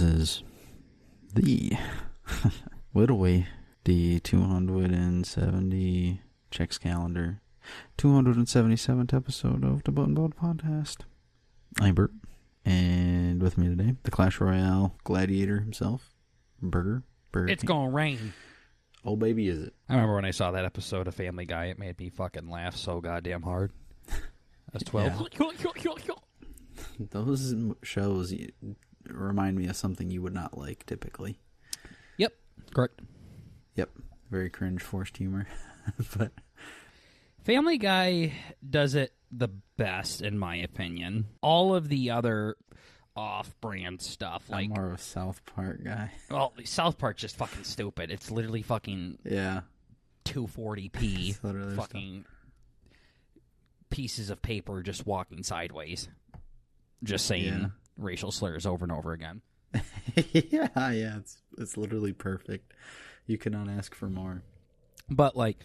This is the literally the 270 checks calendar 277th episode of the Button Bald Podcast. I'm Bert, and with me today, the Clash Royale gladiator himself, Burger. It's gonna rain. Oh, baby, is it? I remember when I saw that episode of Family Guy, it made me fucking laugh so goddamn hard. I was 12. Yeah. Those shows remind me of something you would not like, typically. Yep, correct. Yep, very cringe, forced humor. But Family Guy does it the best, in my opinion. All of the other off-brand stuff, I'm more of a South Park guy. Well, South Park's just fucking stupid. It's literally fucking 240p fucking pieces of paper just walking sideways, just saying racial slurs over and over again. yeah, it's literally perfect. You cannot ask for more. But like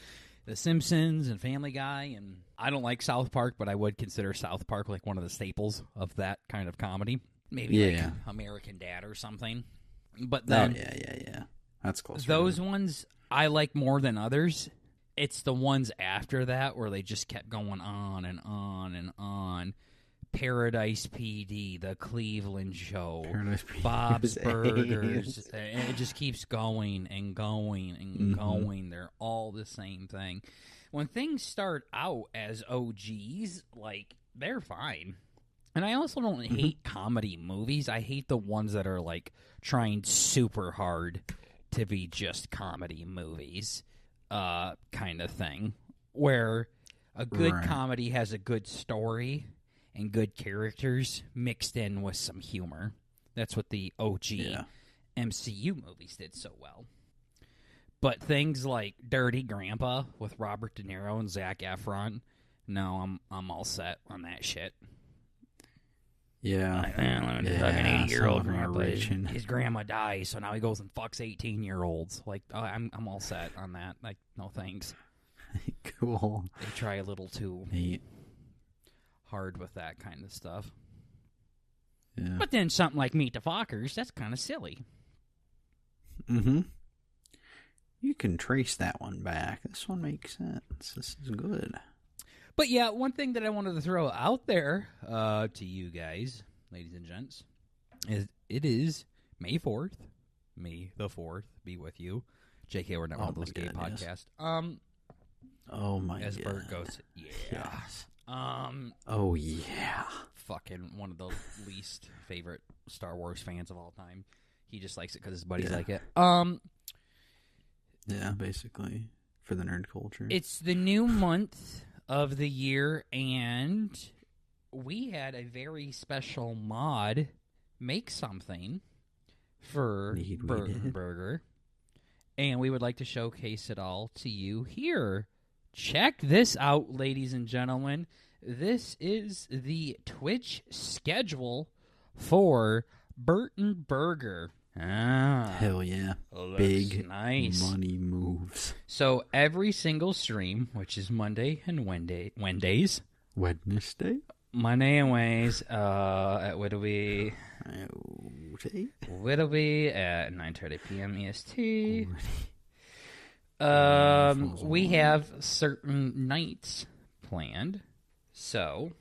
The Simpsons and Family Guy, and I don't like South Park, but I would consider South Park like one of the staples of that kind of comedy. Maybe like American Dad or something. But then yeah. That's close. Those ones I like more than others. It's the ones after that where they just kept going on and on and on. Paradise PD, The Cleveland Show, Bob's Burgers. And it just keeps going and going and going. They're all the same thing. When things start out as OGs, like, they're fine. And I also don't hate comedy movies. I hate the ones that are, like, trying super hard to be just comedy movies kind of thing. Where a good comedy has a good story and good characters mixed in with some humor. That's what the OG MCU movies did so well. But things like Dirty Grandpa with Robert De Niro and Zac Efron, no, I'm all set on that shit. Yeah. An 80-year-old grandpa. His grandma dies, so now he goes and fucks 18-year-olds. Like, I'm all set on that. Like, no thanks. Cool. They try a little too hard with that kind of stuff. Yeah. But then something like Meet the Fockers, that's kind of silly. You can trace that one back. This one makes sense. This is good. But yeah, one thing that I wanted to throw out there to you guys, ladies and gents, is it is May 4th. May the 4th be with you. JK, we're not one of those gay podcasts. Oh my god. As Bert goes, Yes. Oh yeah. Fucking one of the least favorite Star Wars fans of all time. He just likes it because his buddies like it. Yeah, basically for the nerd culture. It's the new month of the year, and we had a very special mod make something for Burger, and we would like to showcase it all to you here. Check this out, ladies and gentlemen. This is the Twitch schedule for Burton Burger. Hell yeah. Big nice. Money moves. So every single stream, which is Monday and Wednesdays. Wednesday? Monday and Wednesdays, what'll be at 9:30 p.m. EST. We have certain nights planned. So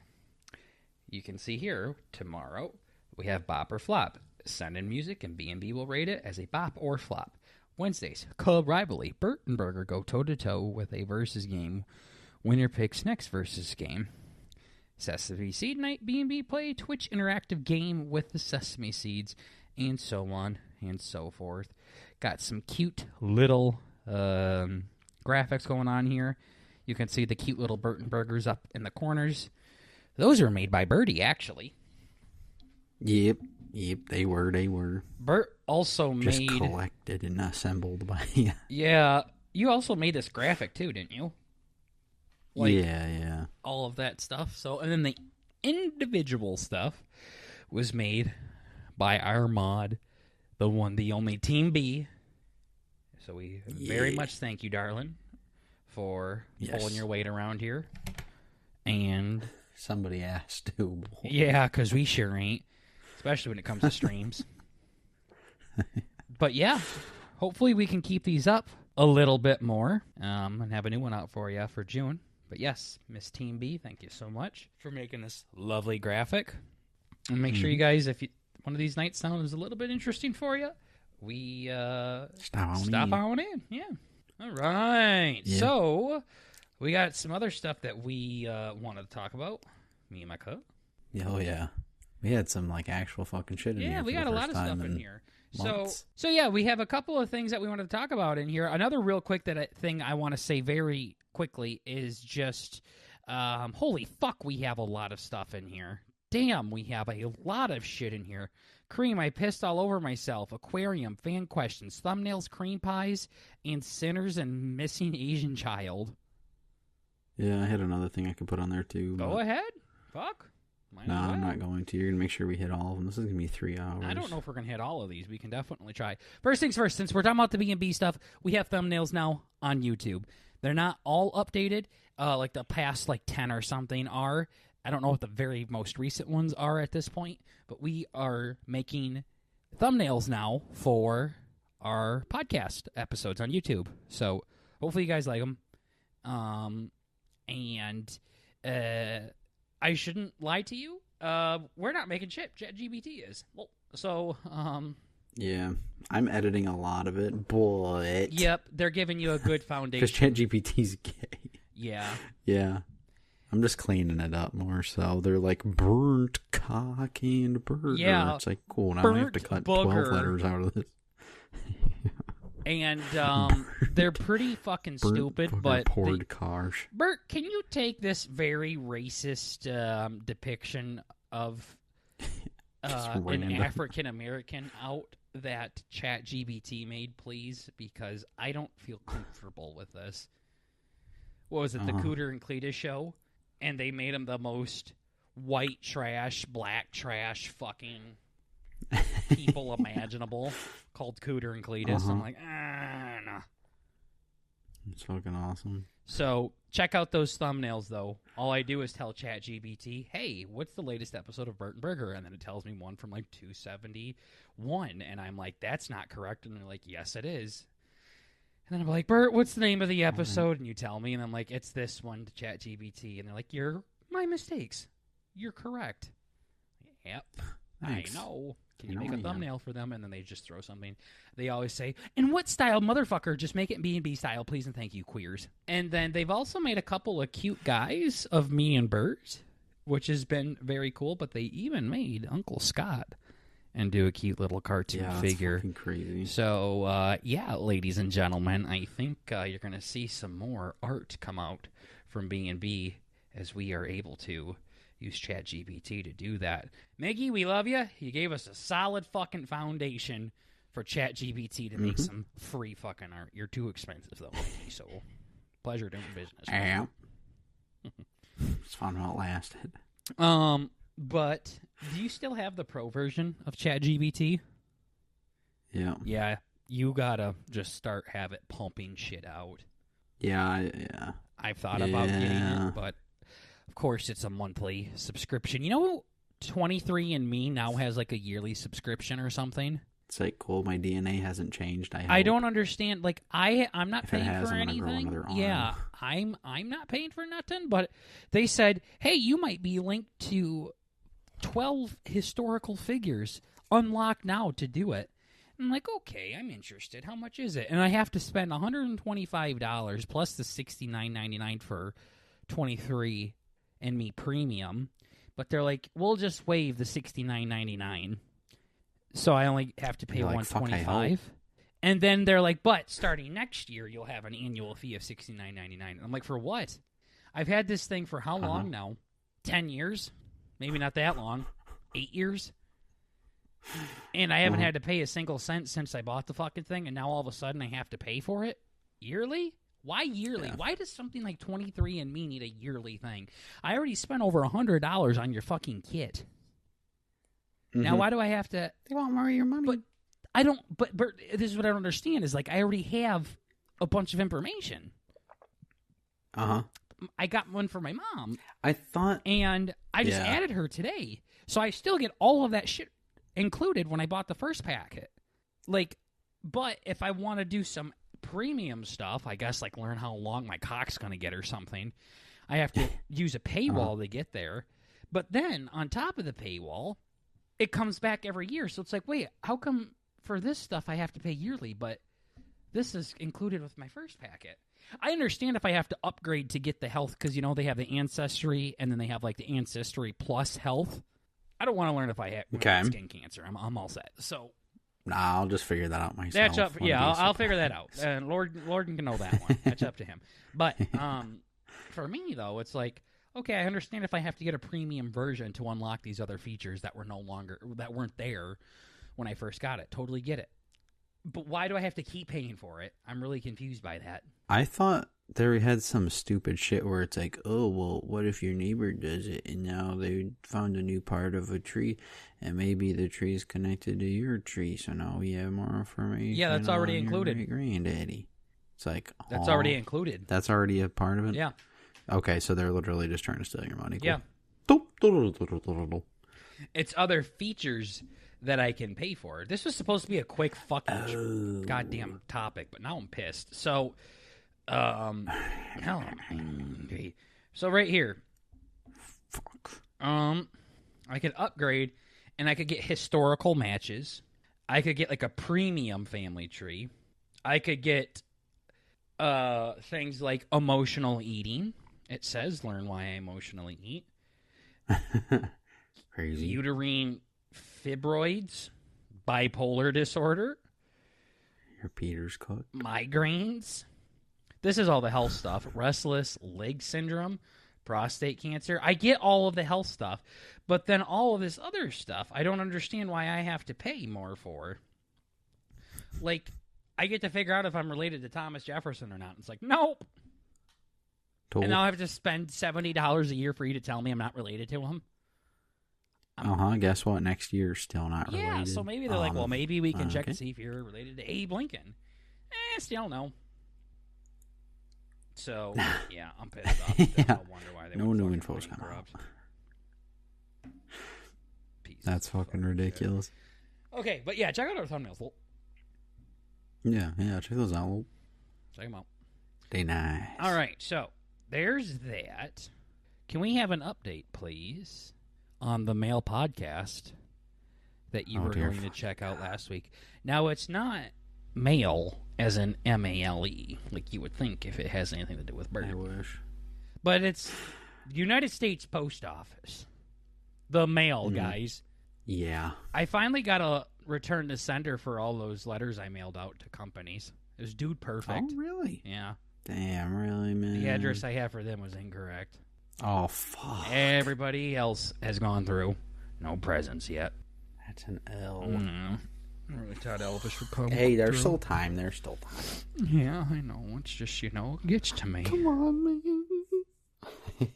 you can see here, tomorrow we have Bop or Flop. Send in music and B&B will rate it as a bop or flop. Wednesdays, Club Rivalry. Bert and Burger go toe-to-toe with a versus game. Winner picks next versus game. Sesame Seed Night, B&B play a Twitch interactive game with the Sesame Seeds, and so on and so forth. Got some cute little graphics going on here. You can see the cute little Bert and Burgers up in the corners. Those are made by Birdie, actually. Yep, they were. Bert also just made... collected and assembled by you. Yeah, you also made this graphic too, didn't you? Like, yeah. All of that stuff. So, and then the individual stuff was made by our mod, the one, the only Team B. So we very much thank you, darling, for pulling your weight around here. And somebody asked to. Yeah, because we sure ain't. Especially when it comes to streams. But yeah, hopefully we can keep these up a little bit more and have a new one out for you for June. But yes, Miss Team B, thank you so much for making this lovely graphic. And make sure you guys, if one of these nights sounds a little bit interesting for you, we stop on in. Yeah. All right. Yeah. So we got some other stuff that we wanted to talk about. Me and my co. Oh yeah, we had some like actual fucking shit in here. Yeah, we got a lot of stuff in here. So yeah, we have a couple of things that we wanted to talk about in here. Another real quick thing I want to say very quickly is just, holy fuck, we have a lot of stuff in here. Damn, we have a lot of shit in here. Cream, I pissed all over myself. Aquarium, fan questions, thumbnails, cream pies, and sinners and missing Asian child. Yeah, I had another thing I could put on there too. Go ahead. Fuck. No, I'm not going to. You're going to make sure we hit all of them. This is going to be 3 hours. I don't know if we're going to hit all of these. We can definitely try. First things first, since we're talking about the B&B stuff, we have thumbnails now on YouTube. They're not all updated, like the past 10 or something are. I don't know what the very most recent ones are at this point, but we are making thumbnails now for our podcast episodes on YouTube. So hopefully you guys like them. And I shouldn't lie to you. We're not making shit. ChatGPT is. Well, so yeah, I'm editing a lot of it, but yep, they're giving you a good foundation. Because ChatGPT's gay. Yeah. Yeah. I'm just cleaning it up more, so they're like burnt cock and burger. Yeah. It's like, cool, now I have to cut 12 letters out of this. And they're pretty fucking stupid, but poured cars. Bert, can you take this very racist depiction of an African American out that ChatGPT made, please? Because I don't feel comfortable with this. What was it, the Cooter and Cletus show? And they made him the most white trash, black trash fucking people imaginable, called Cooter and Cletus. I'm like, nah. It's fucking awesome. So check out those thumbnails, though. All I do is tell ChatGPT, hey, what's the latest episode of Bert and Burger? And then it tells me one from 271. And I'm like, that's not correct. And they're like, yes, it is. And then I'm like, Bert, what's the name of the episode? And you tell me, and I'm like, it's this one to ChatGPT. And they're like, you're my mistakes. You're correct. Yep. Thanks. I know. Can you make a thumbnail for them? And then they just throw something. They always say, in what style, motherfucker? Just make it B&B style, please, and thank you, queers. And then they've also made a couple of cute guys of me and Bert, which has been very cool. But they even made Uncle Scott and do a cute little cartoon figure. That's fucking crazy. So, yeah, ladies and gentlemen, I think you're going to see some more art come out from B&B as we are able to use ChatGPT to do that. Miggy, we love you. You gave us a solid fucking foundation for ChatGPT to make some free fucking art. You're too expensive, though, Miggy, so pleasure doing business. Yeah. It's fun while it lasted. But do you still have the pro version of ChatGPT? Yeah. Yeah, you gotta just have it pumping shit out. Yeah. I've thought about getting it, but of course it's a monthly subscription. You know, 23andMe now has a yearly subscription or something. It's cool. My DNA hasn't changed. I don't understand. I'm not paying for anything. Yeah, I'm not paying for nothing. But they said, hey, you might be linked to 12 historical figures. Unlock now to do it. I'm like, okay, I'm interested. How much is it? And I have to spend $125 plus the $69.99 for 23andMe Premium. But they're like, we'll just waive the $69.99. So I only have to pay $125. And then they're like, but starting next year, you'll have an annual fee of $69.99. I'm like, for what? I've had this thing for how long now? 10 years? Maybe not that long. 8 years? And I haven't had to pay a single cent since I bought the fucking thing, and now all of a sudden I have to pay for it? Yearly? Why yearly? Yeah. Why does something like 23andMe need a yearly thing? I already spent over $100 on your fucking kit. Now, why do I have to... They want more of your money. But I don't... But this is what I don't understand, is I already have a bunch of information. I got one for my mom. I thought... And I just added her today. So I still get all of that shit included when I bought the first packet. Like, but if I want to do some premium stuff, I guess, like learn how long my cock's going to get or something, I have to use a paywall to get there. But then, on top of the paywall, it comes back every year. So it's like, wait, how come for this stuff I have to pay yearly, but this is included with my first packet? I understand if I have to upgrade to get the health, because, they have the Ancestry, and then they have, like, the Ancestry Plus Health. I don't want to learn if I have skin cancer. I'm all set. So... Nah, I'll just figure that out myself. That's up. Yeah, I'll figure that out. Lord can know that one. That's up to him. But for me though, it's like, okay, I understand if I have to get a premium version to unlock these other features that weren't there when I first got it. Totally get it. But why do I have to keep paying for it? I'm really confused by that. I thought they had some stupid shit where it's like, oh, well, what if your neighbor does it and now they found a new part of a tree and maybe the tree is connected to your tree, so now we have more information. Yeah, that's already included. Your granddaddy. It's like, that's already included. That's already a part of it? Yeah. Okay, so they're literally just trying to steal your money. Cool. Yeah. It's other features that I can pay for. This was supposed to be a quick fucking goddamn topic, but now I'm pissed. So, now I'm angry. So right here, I could upgrade, and I could get historical matches. I could get like a premium family tree. I could get things like emotional eating. It says learn why I emotionally eat. Crazy. Uterine fibroids, bipolar disorder, your Peter's cook, migraines. This is all the health stuff. Restless leg syndrome, prostate cancer. I get all of the health stuff, but then all of this other stuff, I don't understand why I have to pay more for. Like, I get to figure out if I'm related to Thomas Jefferson or not. It's like, nope. And now I have to spend $70 a year for you to tell me I'm not related to him. Guess what? Next year, still not related. Yeah, so maybe they're like, well, maybe we can check to see if you're related to Abe Lincoln. Still no. So, yeah, I'm pissed off. Yeah. No wonder why they no new info's coming out. That's fucking ridiculous. Shit. Okay, but yeah, check out our thumbnails. Yeah, check those out. Check them out. They nice. All right, so there's that. Can we have an update, please, on the mail podcast that you were going to check out last week? Now, it's not mail as in M-A-L-E, like you would think if it has anything to do with bird. I wish. But it's United States Post Office. The mail, guys. Yeah. I finally got a return to sender for all those letters I mailed out to companies. It was dude perfect. Oh, really? Yeah. Damn, really, man? The address I have for them was incorrect. Oh, fuck. Everybody else has gone through. No presents yet. That's an L. I really thought Elvis would come. Hey, there's still time. There's still time. Yeah, I know. It's just, it gets to me. Come on, man.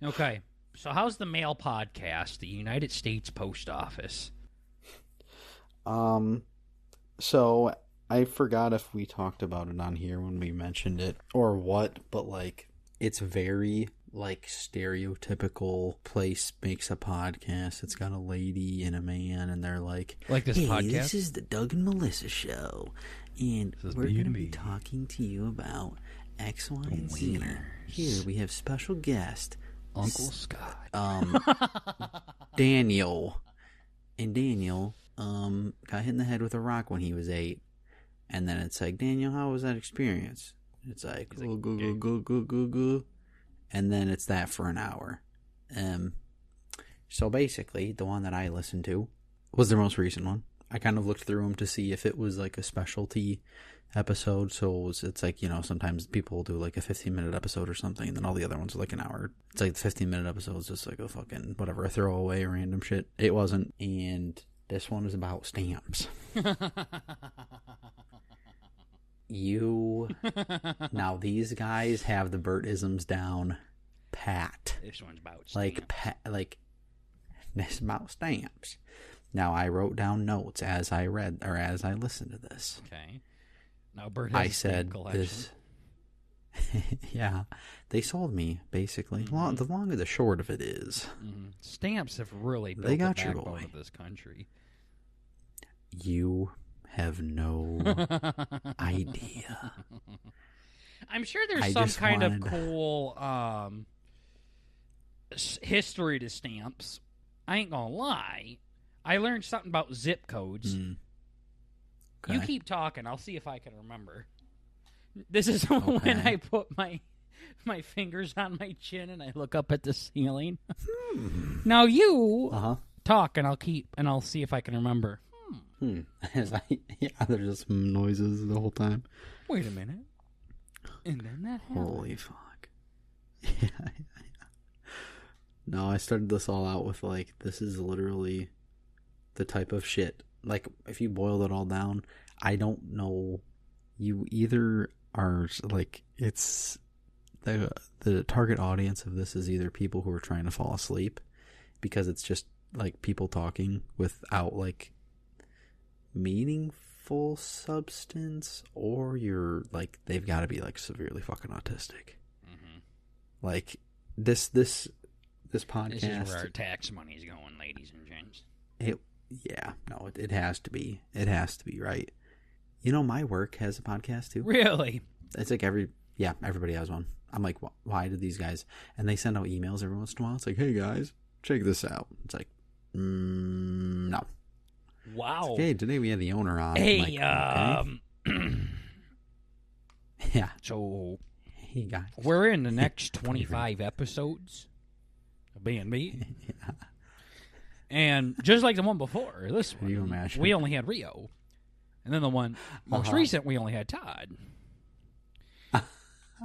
Okay. So how's the mail podcast, the United States Post Office? So I forgot if we talked about it on here when we mentioned it or what, but like it's very like stereotypical place makes a podcast. It's got a lady and a man, and they're like this podcast. This is the Doug and Melissa show, and we're going to be talking to you about X, Y, and Z. Here we have special guest Uncle Scott, Daniel, and Daniel got hit in the head with a rock when he was 8, and then it's like, Daniel, how was that experience? It's like, go. And then it's that for an hour. So basically, the one that I listened to was the most recent one. I kind of looked through them to see if it was like a specialty episode. So it's like, sometimes people will do like a 15-minute episode or something, and then all the other ones are like an hour. It's like the 15-minute episode is just like a fucking whatever, a throwaway random shit. It wasn't. And this one is about stamps. Now these guys have the Bert-isms down pat. This one's about stamps. This about stamps. Now I wrote down notes as I read or as I listened to this. Okay. Now Bert has a stamp collection. This. Yeah, they sold me basically. The long and the short of it is, stamps have really built they got the your backbone boy. of this country. You have no idea. I'm sure there's some kind of cool history to stamps. I ain't gonna lie. I learned something about zip codes. Okay. You keep talking. I'll see if I can remember. This is when I put my fingers on my chin and I look up at the ceiling. Now you talk, and I'll see if I can remember. There's just some noises the whole time. Wait a minute. And then that happened. Holy fuck. Yeah. No, I started this all out with, like, this is literally the type of shit. Like, if you boil it all down, I don't know. You either are, like, it's... The target audience of this is either people who are trying to fall asleep, because it's just, like, people talking without, like, meaningful substance, or you're, like, they've got to be, like, severely fucking autistic. Mm-hmm. Like, this podcast... This is where our tax money's going, ladies and gents. It has to be. It has to be, right? You know, my work has a podcast, too. Really? It's like everybody has one. I'm like, why do these guys? And they send out emails every once in a while. It's like, hey, guys, check this out. It's like, no. Wow. Like, hey, today we had the owner on. Hey, okay. Yeah. So, hey, guys. We're in the next 25 episodes of B&B. Yeah. And just like the one before, this one, you imagine? We only had Rio. And then the one most recent, we only had Todd.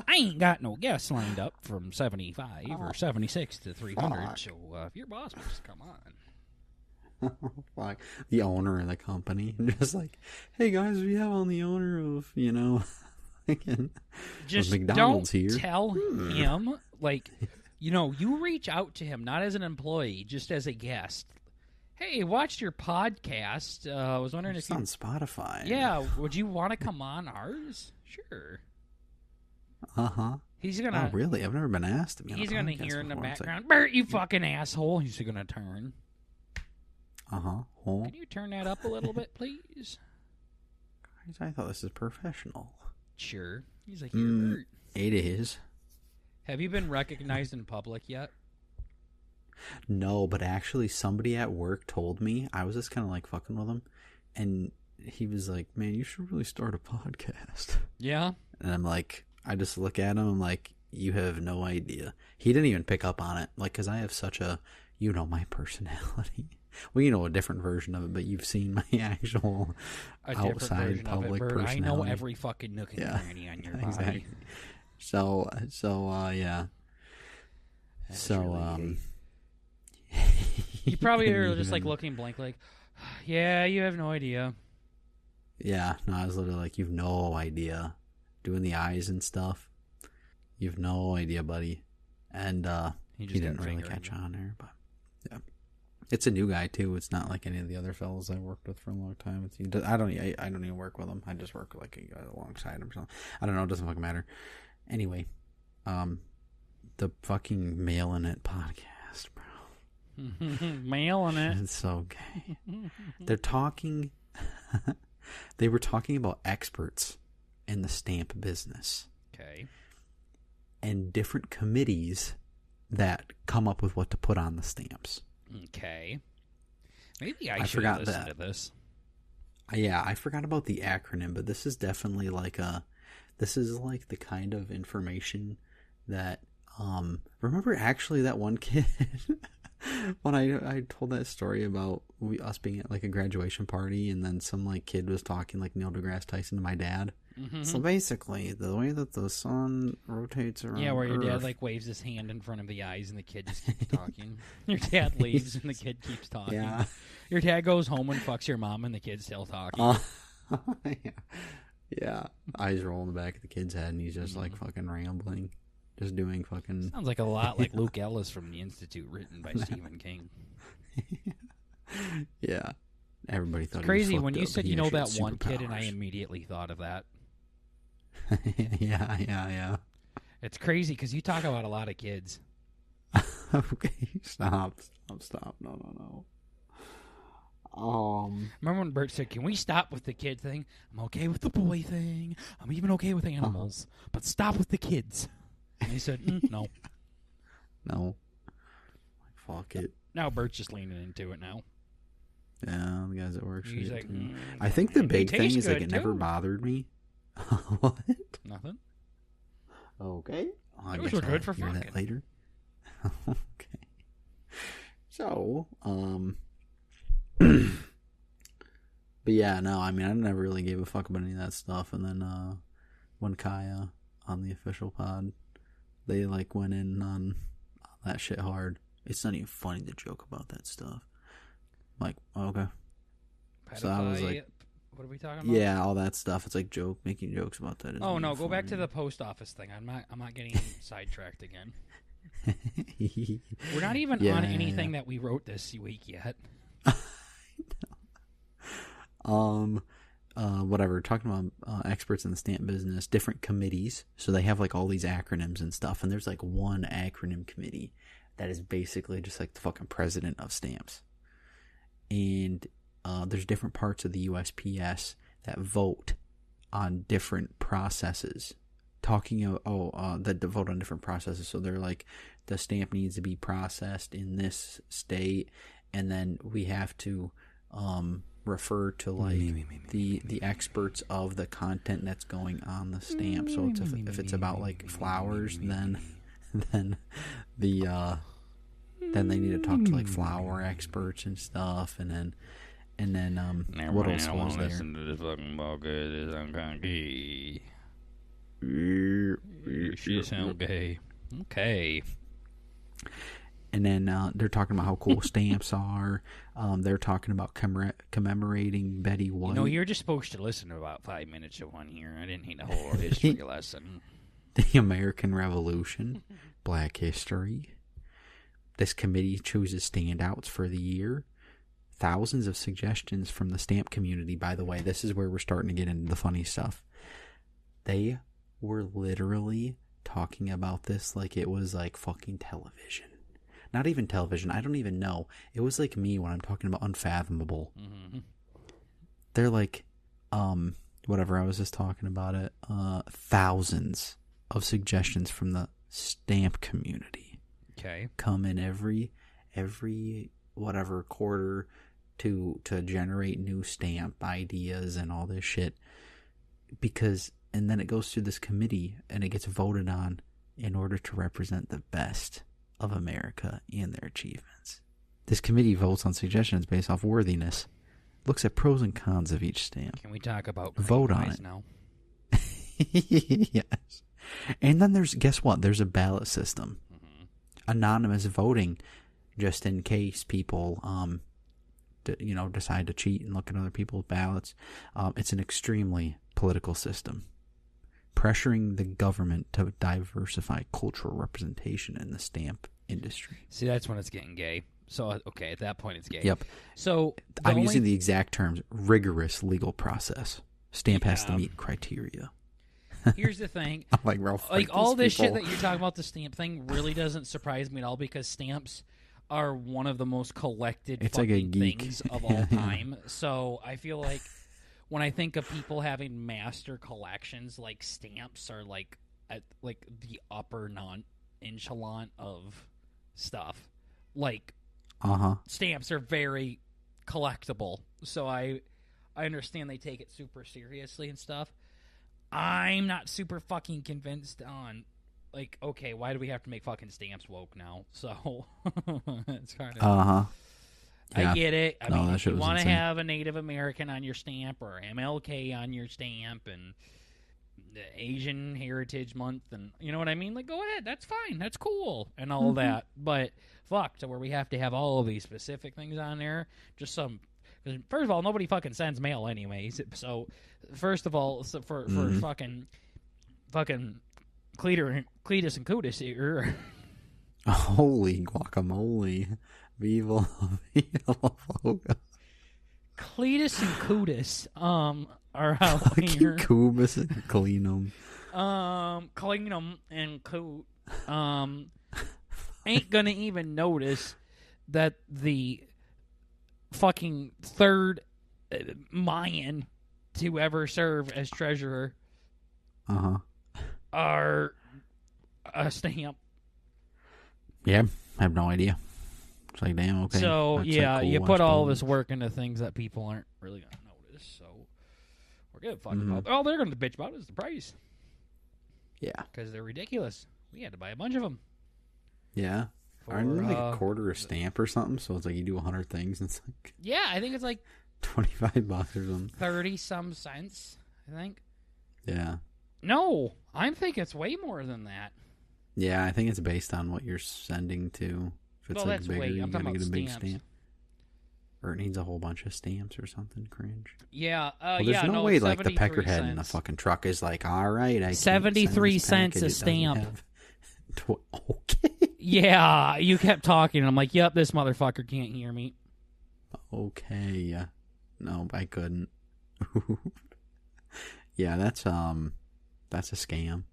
I ain't got no guests lined up from 75 or 76 to 300, so if your boss wants to come on. Like the owner of the company, just like, hey guys, we have on the owner of, just McDonald's don't here. Tell him, like, you reach out to him not as an employee, just as a guest. Hey, watched your podcast. I was wondering if you on Spotify. Yeah, would you want to come on ours? Sure. He's gonna. Oh, really? I've never been asked to be on a podcast. He's gonna hear in the before. background, Bert, you fucking asshole. He's gonna turn. Can you turn that up a little bit, please? Guys, I thought this is professional. Sure. He's like, Bert. It is. Have you been recognized in public yet? No, but actually somebody at work told me. I was just kind of like fucking with him, and he was like, man, you should really start a podcast. Yeah? And I'm like, I just look at him, I'm like, you have no idea. He didn't even pick up on it, like, because I have such a, my personality. Well, a different version of it, but you've seen my actual outside public personality. I know every fucking nook and cranny on your body. Exactly. So, yeah. That's so, really you probably are just like looking blank, like, yeah, you have no idea. Yeah, no, I was literally like, you've no idea. Doing the eyes and stuff. You've no idea, buddy. And he didn't really catch on there, but yeah. It's a new guy too. It's not like any of the other fellows I worked with for a long time. I don't even work with him. I just work like alongside him or something. I don't know. It doesn't fucking matter. Anyway, the fucking Mailing It podcast, bro. Mailing It. It's so gay. They're talking. They were talking about experts in the stamp business. Okay. And different committees that come up with what to put on the stamps. Okay. Maybe I should listen to this. Yeah, I forgot about the acronym, but this is definitely like the kind of information that, remember actually that one kid, when I told that story about us being at like a graduation party, and then some like kid was talking like Neil deGrasse Tyson to my dad. Mm-hmm. So basically, the way that the sun rotates around where your Earth, dad like waves his hand in front of the eyes and the kid just keeps talking. Your dad leaves and the kid keeps talking. Yeah. Your dad goes home and fucks your mom and the kid's still talking. Yeah. Eyes roll in the back of the kid's head and he's just like fucking rambling. Just doing fucking... Sounds like a lot like Luke Ellis from The Institute, written by Stephen King. Yeah. Everybody thought it's crazy he was when you up, said that one kid, and I immediately thought of that. Yeah. It's crazy because you talk about a lot of kids. Okay, stop. No. Remember when Bert said, "Can we stop with the kid thing? I'm okay with the boy thing. I'm even okay with animals, but stop with the kids." And he said, "No." No. Fuck it. Now Bert's just leaning into it now. Yeah, the guys at work. He's like, I think the big thing is like it too. never bothered me. What? Nothing. Okay. I Those guess were good I'll for hear that fucking. later. Okay. So, but yeah, no, I mean, I never really gave a fuck about any of that stuff. And then when Kaya on the official pod, they like went in on that shit hard. It's not even funny to joke about that stuff. Like, okay. So I was like, what are we talking about? yeah, all that stuff. It's like making jokes about that. Oh no, go back to the post office thing. I'm not getting sidetracked again. We're not even on anything that we wrote this week yet. Whatever. Talking about experts in the stamp business, different committees. So they have like all these acronyms and stuff, and there's like one acronym committee that is basically just like the fucking president of stamps. And there's different parts of the USPS that vote on different processes. That vote on different processes. So they're like, the stamp needs to be processed in this state, and then we have to refer to like the experts of the content that's going on the stamp. So it's if it's about like flowers, then they need to talk to like flower experts and stuff, and then what else was there? Listen to this fucking podcast. I'm kind of gay. She sound gay. Okay. And then they're talking about how cool stamps are. They're talking about commemorating Betty White. No, you're just supposed to listen to about 5 minutes of one here. I didn't need a whole history lesson. The American Revolution, Black History. This committee chooses standouts for the year. Thousands of suggestions from the stamp community. By the way, this is where we're starting to get into the funny stuff. They were literally talking about this like it was like fucking television. Not even television. I don't even know. It was like me when I'm talking about Unfathomable. Mm-hmm. They're like, whatever. I was just talking about it. Thousands of suggestions from the stamp community. Okay. Come in every whatever quarter to generate new stamp ideas and all this shit. And then it goes through this committee and it gets voted on in order to represent the best of America and their achievements. This committee votes on suggestions based off worthiness, looks at pros and cons of each stamp. Can we talk about vote on it now? Yes. And then guess what? There's a ballot system. Mm-hmm. Anonymous voting, just in case people decide to cheat and look at other people's ballots. It's an extremely political system, pressuring the government to diversify cultural representation in the stamp industry. See, that's when it's getting gay. So, okay, at that point it's gay. Yep. So, I'm using the exact terms, rigorous legal process. Stamp has to meet criteria. Here's the thing. I'm like, Ralph, like all this shit that you're talking about, the stamp thing really doesn't surprise me at all, because stamps are one of the most collected things of all time. So I feel like when I think of people having master collections, like stamps are like at like the upper echelon of stuff. Like stamps are very collectible. So I understand they take it super seriously and stuff. I'm not super fucking convinced on, like, okay, why do we have to make fucking stamps woke now? So it's kind of I get it. I mean, if you want to have a Native American on your stamp or MLK on your stamp and the Asian Heritage Month, and you know what I mean? Like, go ahead. That's fine. That's cool and all that. But fuck, to where we have to have all of these specific things on there. Just some. First of all, nobody fucking sends mail anyways. So, first of all, for fucking Cletus and Cootis here. Holy guacamole. Viva Voga. Cletus and Cootis are out here. Cubus and Cleanum. Cleanum and Coot ain't gonna even notice that the fucking third Mayan to ever serve as treasurer are a stamp. Yeah, I have no idea. It's like, damn, okay. So, that's yeah, like cool, you put I all suppose. this work into things that people aren't really going to notice. So, we're going to fuck about. All they're going to bitch about is the price. Yeah. Because they're ridiculous. We had to buy a bunch of them. Yeah. Aren't they like a quarter a stamp or something? So it's like you do 100 things and it's like... Yeah, I think it's like... $25 or something. 30-some cents, I think. Yeah. No, I think it's way more than that. Yeah, I think it's based on what you're sending to. If it's like that's bigger, weight. you I'm gotta talking get a about big stamps. stamp. Or it needs a whole bunch of stamps or something. Cringe. Yeah, Well, there's no way like the peckerhead in the fucking truck is like, all right, I 73 cents a a stamp. Okay. Yeah, you kept talking, and I'm like, yep, this motherfucker can't hear me. Okay. No, I couldn't. Yeah, that's a scam.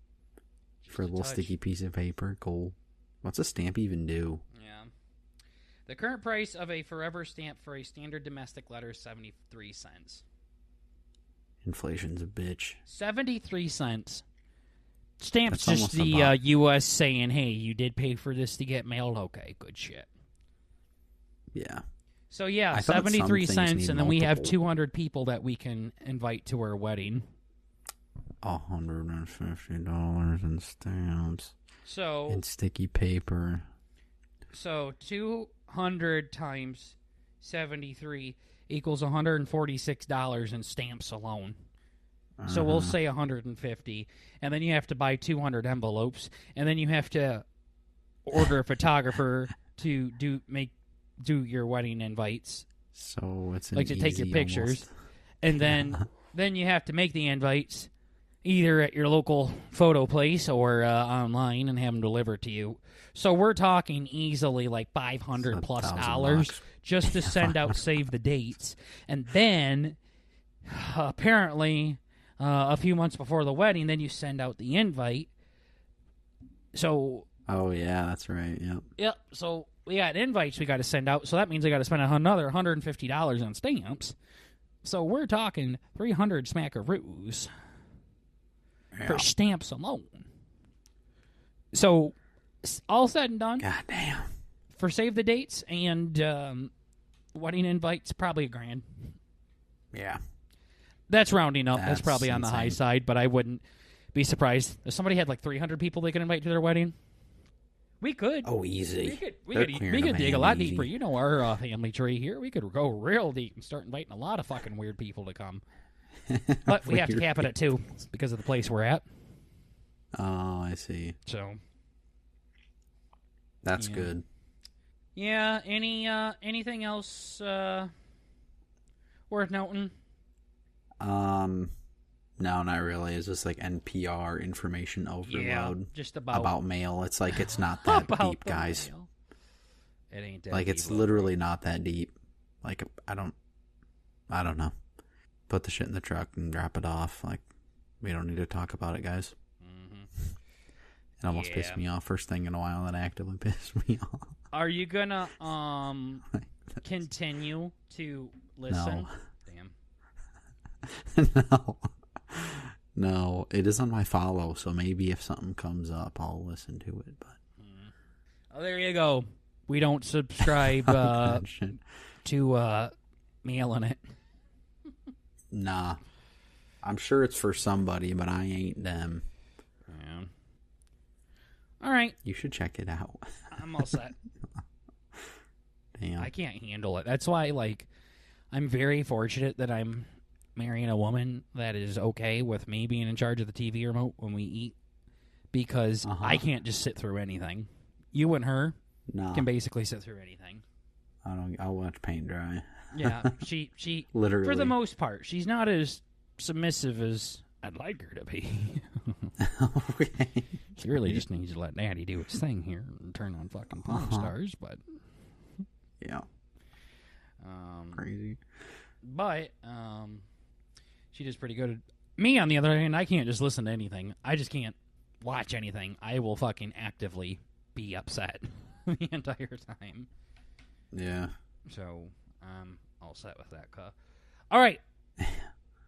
For a little sticky piece of paper. Cool. What's a stamp even do? Yeah. The current price of a forever stamp for a standard domestic letter is 73 cents. Inflation's a bitch. 73 cents. Stamp's That's just the U.S. saying, hey, you did pay for this to get mailed. Okay, good shit. Yeah. So, yeah, I thought 73 some things cents, need and then we have multiple. 200 people that we can invite to our wedding. $150 in stamps. So, And sticky paper. So 200 times 73 equals $146 in stamps alone. So we'll say 150, and then you have to buy 200 envelopes, and then you have to order a photographer to do your wedding invites, So it's like to take your pictures, almost. and then you have to make the invites either at your local photo place or online and have them delivered to you. So we're talking easily like $500 plus dollars just to send out save the dates, and then apparently a few months before the wedding, then you send out the invite. So Oh yeah, that's right. Yep. Yep. So we got invites we got to send out. So that means I got to spend another $150 on stamps. So we're talking 300 smackaroos for stamps alone. So all said and done, God damn. for save the dates and wedding invites, probably $1,000. Yeah. That's rounding up. That's That's probably on the high insane. side, but I wouldn't be surprised if somebody had like 300 people they could invite to their wedding. We could. Oh, easy. We could dig a lot deeper. You know our family tree here. We could go real deep and start inviting a lot of fucking weird people to come. But we have to cap it at 2 because of the place we're at. Oh, I see. So That's Yeah. good. yeah, anything else worth noting? No, not really. It's just like NPR information overload Yeah, just about about mail. It's like it's not that about deep, the guys. mail. It ain't that Like deep, it's though. literally not that deep. Like I don't know. Put the shit in the truck and drop it off. Like we don't need to talk about it, guys. It almost pissed me off. First thing in a while that actively pissed me off. Are you gonna continue to listen? No. Damn. No, it is on my follow, so maybe if something comes up, I'll listen to it. But Oh, there you go. We don't subscribe to mailing it. Nah, I'm sure it's for somebody, but I ain't them. Yeah. All right, You should check it out. I'm all set. Damn. I can't handle it. That's why, like, I'm very fortunate that I'm marrying a woman that is okay with me being in charge of the TV remote when we eat, because I can't just sit through anything. You and her can basically sit through anything. I'll watch paint dry. Yeah, she Literally. for the most part, she's not as submissive as I'd like her to be. Okay. She really just needs to let Daddy do his thing here and turn on fucking porn stars, but Yeah. Crazy. but she does pretty good. Me, on the other hand, I can't just listen to anything. I just can't watch anything. I will fucking actively be upset the entire time. Yeah. So, all set with that. All right.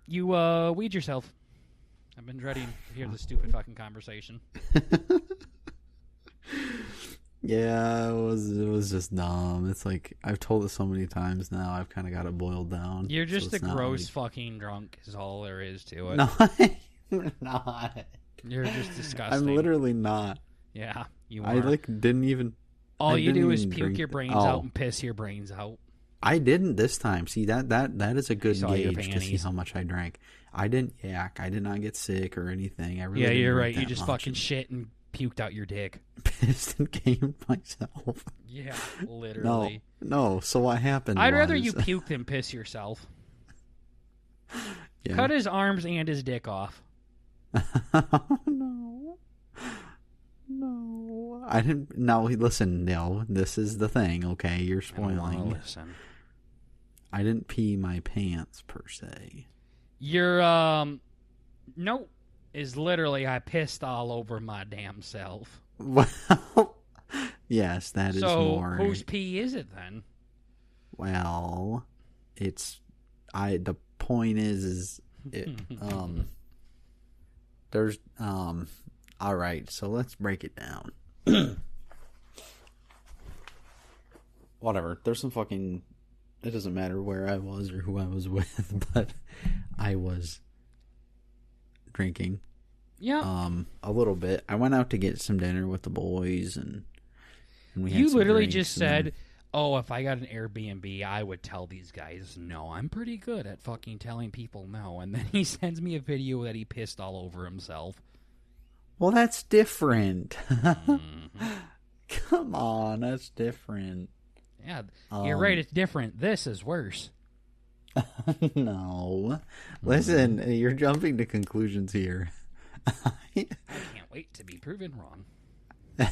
You weed yourself. I've been dreading to hear this stupid fucking conversation. Yeah, it was just dumb. It's like, I've told it so many times now, I've kind of got it boiled down. You're just so a gross fucking drunk is all there is to it. No, I'm not. You're just disgusting. I'm literally not. Yeah, you are. I didn't even... All you do is puke drink. your brains out and piss your brains out. I didn't this time. See, that is a good gauge to see panties. how much I drank. I didn't yak. I did not get sick or anything. I really Yeah, didn't you're drink right. You that just much. fucking shit and puked out your dick. Pissed and came myself. Yeah, literally. No. So what happened I'd rather was- you puke than piss yourself. Yeah. Cut his arms and his dick off. No. I didn't... No, listen, no. This is the thing, okay? You're I don't wanna spoiling. listen. I didn't pee my pants, per se. Your, note is literally I pissed all over my damn self. Well, yes, that is So, more... whose pee is it then? Well, it's... The point is it, there's... All right, so let's break it down. Whatever. There's some fucking... It doesn't matter where I was or who I was with, but I was drinking. Yeah. A little bit. I went out to get some dinner with the boys, and we had You some literally drinks, just and then- said, oh, if I got an Airbnb, I would tell these guys no. I'm pretty good at fucking telling people no. And then he sends me a video that he pissed all over himself. Well, that's different. Mm-hmm. Come on, that's different. Yeah, you're right. It's different. This is worse. No. Listen, you're jumping to conclusions here. I can't wait to be proven wrong.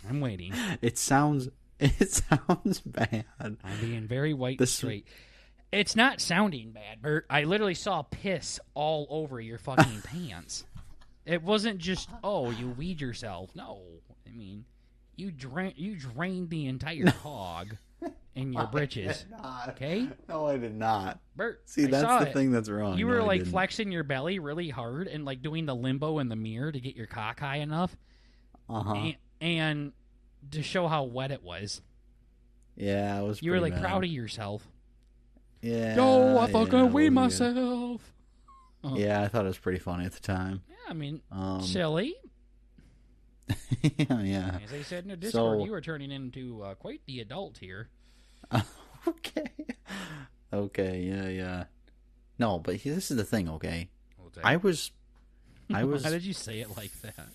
I'm waiting. It sounds bad. I'm being very white and straight. It's not sounding bad, Bert. I literally saw piss all over your fucking pants. It wasn't just, oh, you weed yourself. No. I mean, you drained the entire hog in your britches. Okay? No, I did not. Bert, See, I that's saw the it. thing that's wrong. You No, were I like didn't. flexing your belly really hard and like doing the limbo in the mirror to get your cock high enough. Uh-huh. And to show how wet it was. Yeah, it was You were pretty like bad. proud of yourself. Yeah. Yo, I fucking yeah, weed it was myself. good. Yeah, I thought it was pretty funny at the time. Yeah, I mean, Yeah. silly. As I said in the Discord, you are turning into quite the adult here. Okay, yeah. No, but this is the thing, okay? Okay. I was... How did you say it like that?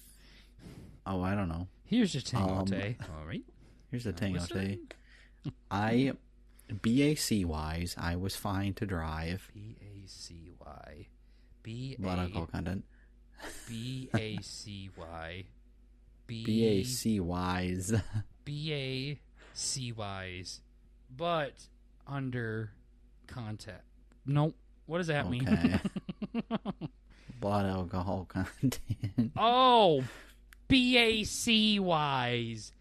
Oh, I don't know. Here's your tangote. All right. Here's the thing, okay? listen. BAC-wise, I was fine to drive. B-A-C-Y. Blood alcohol content. B-A-C-Y. BAC-wise. B-A-C-Y's. But under content. Nope. What does that mean? Okay. Blood alcohol content. Oh, B-A-C-Y's.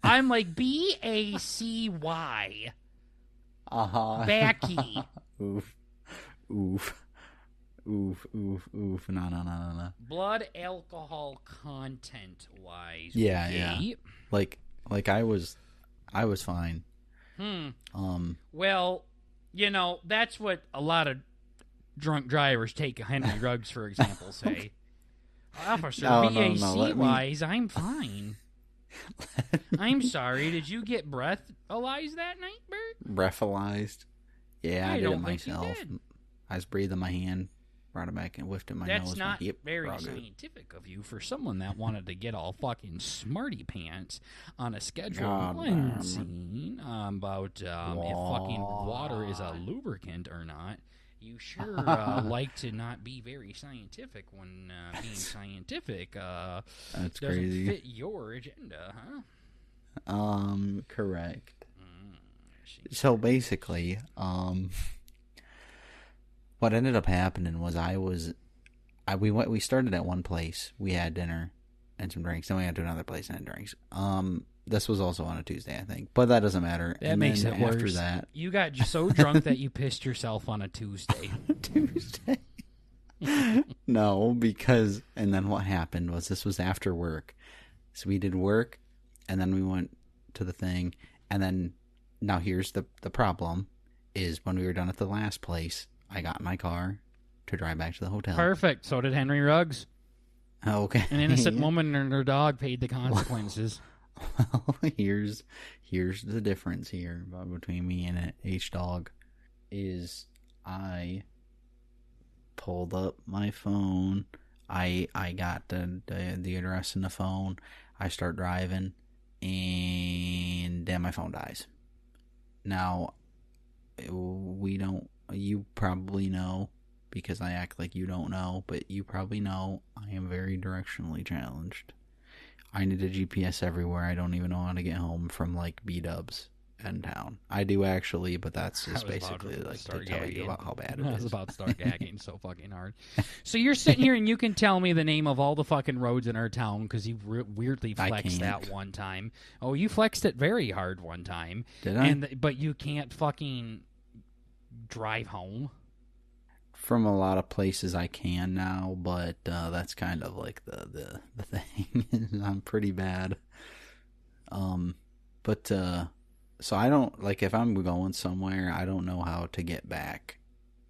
I'm like, B-A-C-Y. Uh-huh. Backy. Oof. No. Blood alcohol content wise. Yeah, okay. yeah. Like I was fine. Well, you know, that's what a lot of drunk drivers take Henry Ruggs, for example, say. Officer, No, BAC-wise, I'm fine. I'm sorry, did you get breathalyzed that night, Bert? Breathalyzed. Yeah, I did it don't think you myself. did. I was breathing my hand, brought it back and whiffed in my That's nose. not Yep, very we're all good. scientific of you for someone that wanted to get all fucking smarty pants on a schedule God one damn. scene about if fucking water is a lubricant or not. You sure like to not be very scientific when being scientific That's doesn't crazy. fit your agenda, huh? Correct. So basically, what ended up happening was we started at one place. We had dinner and some drinks. Then we went to another place and had drinks. This was also on a Tuesday, I think. But that doesn't matter. That makes it worse. After that... You got so drunk that you pissed yourself on a Tuesday. Tuesday? No, because... And then what happened was this was after work. So we did work, and then we went to the thing. And then, now here's the problem, is when we were done at the last place, I got in my car to drive back to the hotel. Perfect. So did Henry Ruggs. Okay. An innocent woman and her dog paid the consequences. Well, here's the difference here between me and an H-Dog is I pulled up my phone. I got the address in the phone. I start driving, and then my phone dies. Now, you probably know, because I act like you don't know, but you probably know I am very directionally challenged. I need a GPS everywhere. I don't even know how to get home from, like, B-dubs in town. I do, actually, but that's just basically, like, to tell you about how bad it is. I was about to start gagging so fucking hard. So you're sitting here and you can tell me the name of all the fucking roads in our town because you weirdly flexed that one time. Oh, you flexed it very hard one time. Did I? But you can't fucking drive home. From a lot of places I can now, but that's kind of like the thing. I'm pretty bad. So I don't, like, if I'm going somewhere, I don't know how to get back.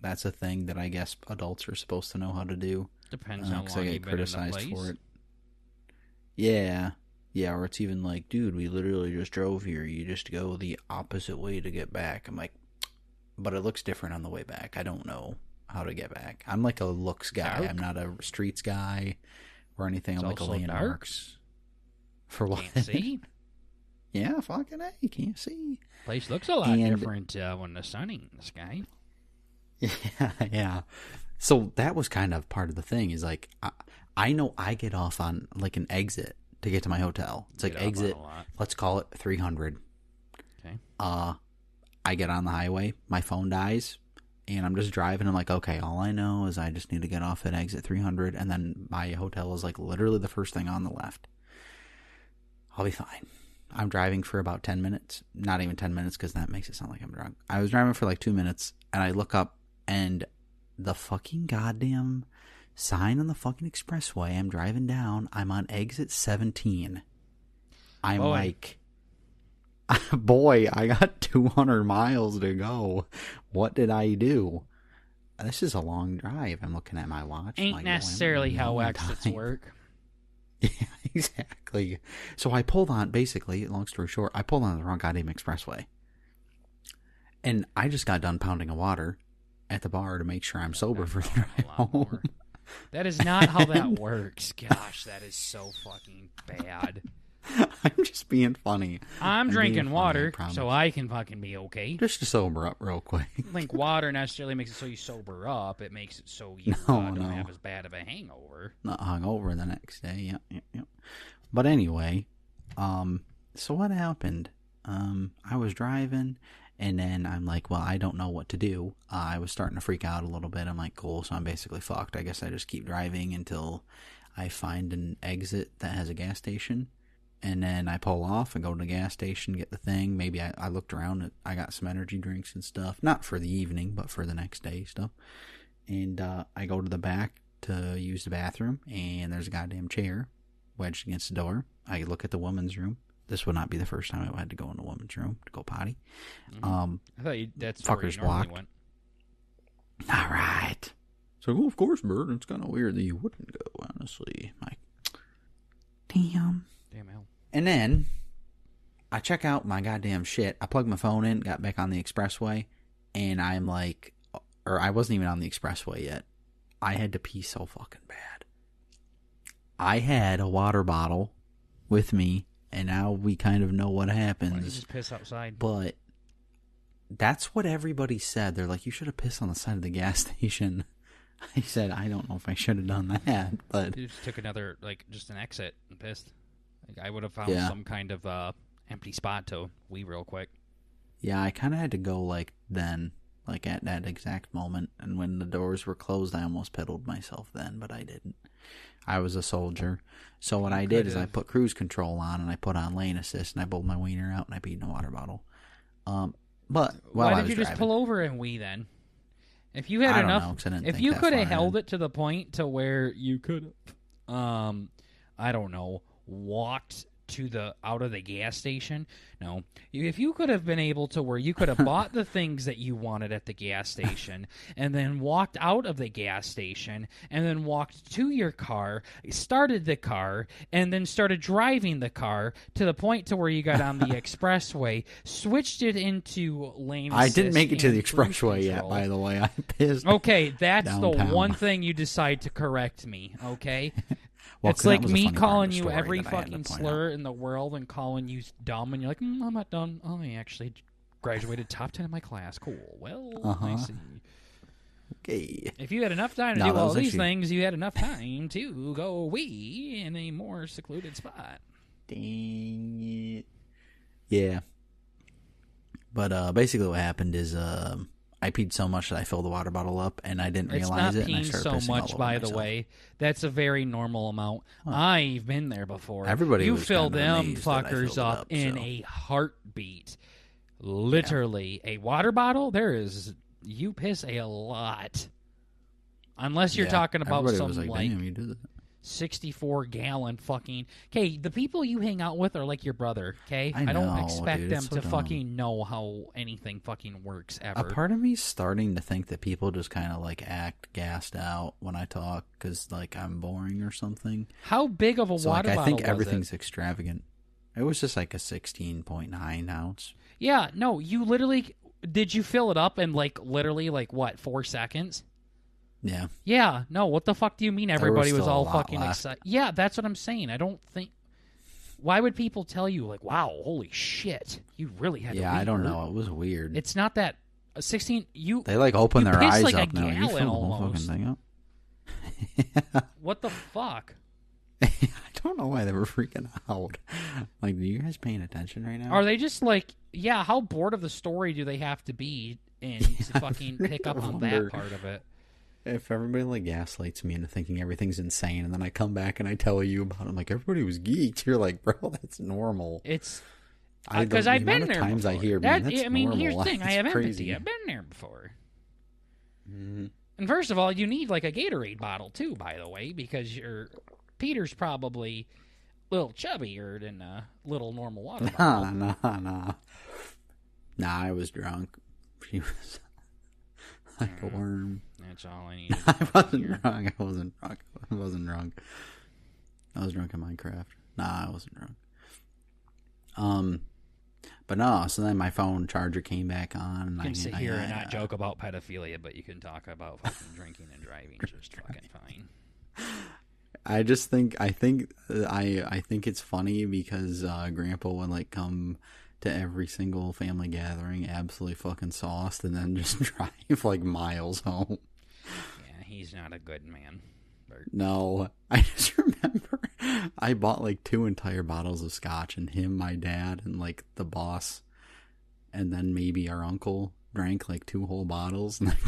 That's a thing that I guess adults are supposed to know how to do. Depends how long I you've get been in the criticized place. for it. Yeah, or it's even like, dude, we literally just drove here. You just go the opposite way to get back. I'm like, but it looks different on the way back. I don't know how to get back. I'm like a looks guy. Dark. I'm not a streets guy or anything. I'm like a also landmarks. For what? Can't see. Yeah, fucking A. You can't see. Place looks a lot different when the sun's in the sky. Yeah. So that was kind of part of the thing is like, I know I get off on like an exit to get to my hotel. It's like exit, let's call it 300. Okay. I get on the highway, my phone dies, and I'm just driving. I'm like, okay, all I know is I just need to get off at exit 300, and then my hotel is like literally the first thing on the left. I'll be fine. I'm driving for about 10 minutes. Not even 10 minutes because that makes it sound like I'm drunk. I was driving for like 2 minutes, and I look up, and the fucking goddamn sign on the fucking expressway, I'm driving down, I'm on exit 17. I'm like, boy, I got 200 miles to go. What did I do? This is a long drive. I'm looking at my watch. Ain't like, necessarily how exits work. Yeah, exactly. So I pulled on, basically, long story short, I pulled on the wrong goddamn expressway. And I just got done pounding a water at the bar to make sure I'm sober for the drive home. That is not how that works. Gosh, that is so fucking bad. I'm just being funny. I'm drinking water so I can fucking be okay. Just to sober up real quick. I don't think water necessarily makes it so you sober up. It makes it so you don't have as bad of a hangover. Not hungover the next day. Yep. But anyway, so what happened? I was driving, and then I'm like, well, I don't know what to do. I was starting to freak out a little bit. I'm like, cool, so I'm basically fucked. I guess I just keep driving until I find an exit that has a gas station. And then I pull off and go to the gas station, get the thing. Maybe I looked around. I got some energy drinks and stuff. Not for the evening, but for the next day stuff. And I go to the back to use the bathroom. And there's a goddamn chair wedged against the door. I look at the woman's room. This would not be the first time I had to go in the woman's room to go potty. I thought that's where you normally went. All right. So, well, of course, Bert. It's kind of weird that you wouldn't go, honestly. Like, damn hell. And then I check out my goddamn shit. I plug my phone in, got back on the expressway, and I'm like, or I wasn't even on the expressway yet. I had to pee so fucking bad. I had a water bottle with me, and now we kind of know what happens. Why don't you just piss outside? But that's what everybody said. They're like, you should have pissed on the side of the gas station. I said, I don't know if I should have done that, but you just took another, like, just an exit and pissed. Like, I would have found some kind of empty spot to wee real quick. Yeah, I kind of had to go, like like at that exact moment. And when the doors were closed, I almost pedaled myself then, but I didn't. I was a soldier. So what I did is I put cruise control on, and I put on lane assist, and I pulled my wiener out, and I peed in a water bottle. But why did you just pull over and wee then? If you had enough, if you could have held it to the point to where you could, I don't know, walked out of the gas station. No, if you could have been able to where you could have bought the things that you wanted at the gas station and then walked out of the gas station and then walked to your car, started the car, and then started driving the car to the point to where you got on the expressway, switched it into lane assist. I didn't make it to the expressway yet, by the way. I pissed. Okay, that's downtown. the one thing you decide to correct me, okay? Well, it's like me calling you every fucking slur in the world and calling you dumb, and you're like, I'm not dumb. Oh, I actually graduated top 10 in my class. Cool. Well, I see. Okay. If you had enough time to do all these things, you had enough time to go wee in a more secluded spot. Dang it. Yeah. But basically what happened is I peed so much that I filled the water bottle up, and I didn't realize it. It's not peeing so much, by the way. That's a very normal amount. Huh. I've been there before. Everybody was fill them fuckers up in a heartbeat. Literally, a water bottle. You piss a lot, unless you're talking about some like damn, you did it. 64-gallon fucking... Okay, the people you hang out with are like your brother, okay? I don't expect them to fucking know how anything fucking works ever. A part of me's starting to think that people just kind of like act gassed out when I talk because like I'm boring or something. How big of a water bottle I think was everything's extravagant. It was just like a 16.9 ounce. Yeah, no, you literally... Did you fill it up in literally 4 seconds? Yeah. Yeah, no, what the fuck do you mean everybody was all fucking excited? Yeah, that's what I'm saying. I don't think... Why would people tell you, wow, holy shit, you really had to I don't know. It was weird. It's not that... 16... They, open their eyes like up a now. Gallon you fill the whole almost. fucking thing up. What the fuck? I don't know why they were freaking out. Are you guys paying attention right now? Are they just how bored of the story do they have to be to fucking pick up on that part of it? If everybody gaslights me into thinking everything's insane, and then I come back and I tell you about it, everybody was geeked. You're like, bro, that's normal. It's because I've been there times before. I hear, man, that's normal. Here's the thing: I have crazy. empathy. I've been there before. Mm-hmm. And first of all, you need a Gatorade bottle too, by the way, because Peter's probably a little chubbier than a little normal water bottle. Nah, I was drunk. She was like a worm. That's all I needed. I wasn't drunk. I wasn't drunk. I was drunk in Minecraft. Nah, I wasn't drunk. But no, so then my phone charger came back on. And you can sit here and not joke about pedophilia, but you can talk about fucking drinking and driving just fucking fine. I think it's funny because Grandpa would come to every single family gathering absolutely fucking sauced and then just drive miles home. Yeah, he's not a good man. Bert. No, I just remember I bought 2 entire bottles of scotch, and him, my dad, and the boss, and then maybe our uncle drank 2 whole bottles, and then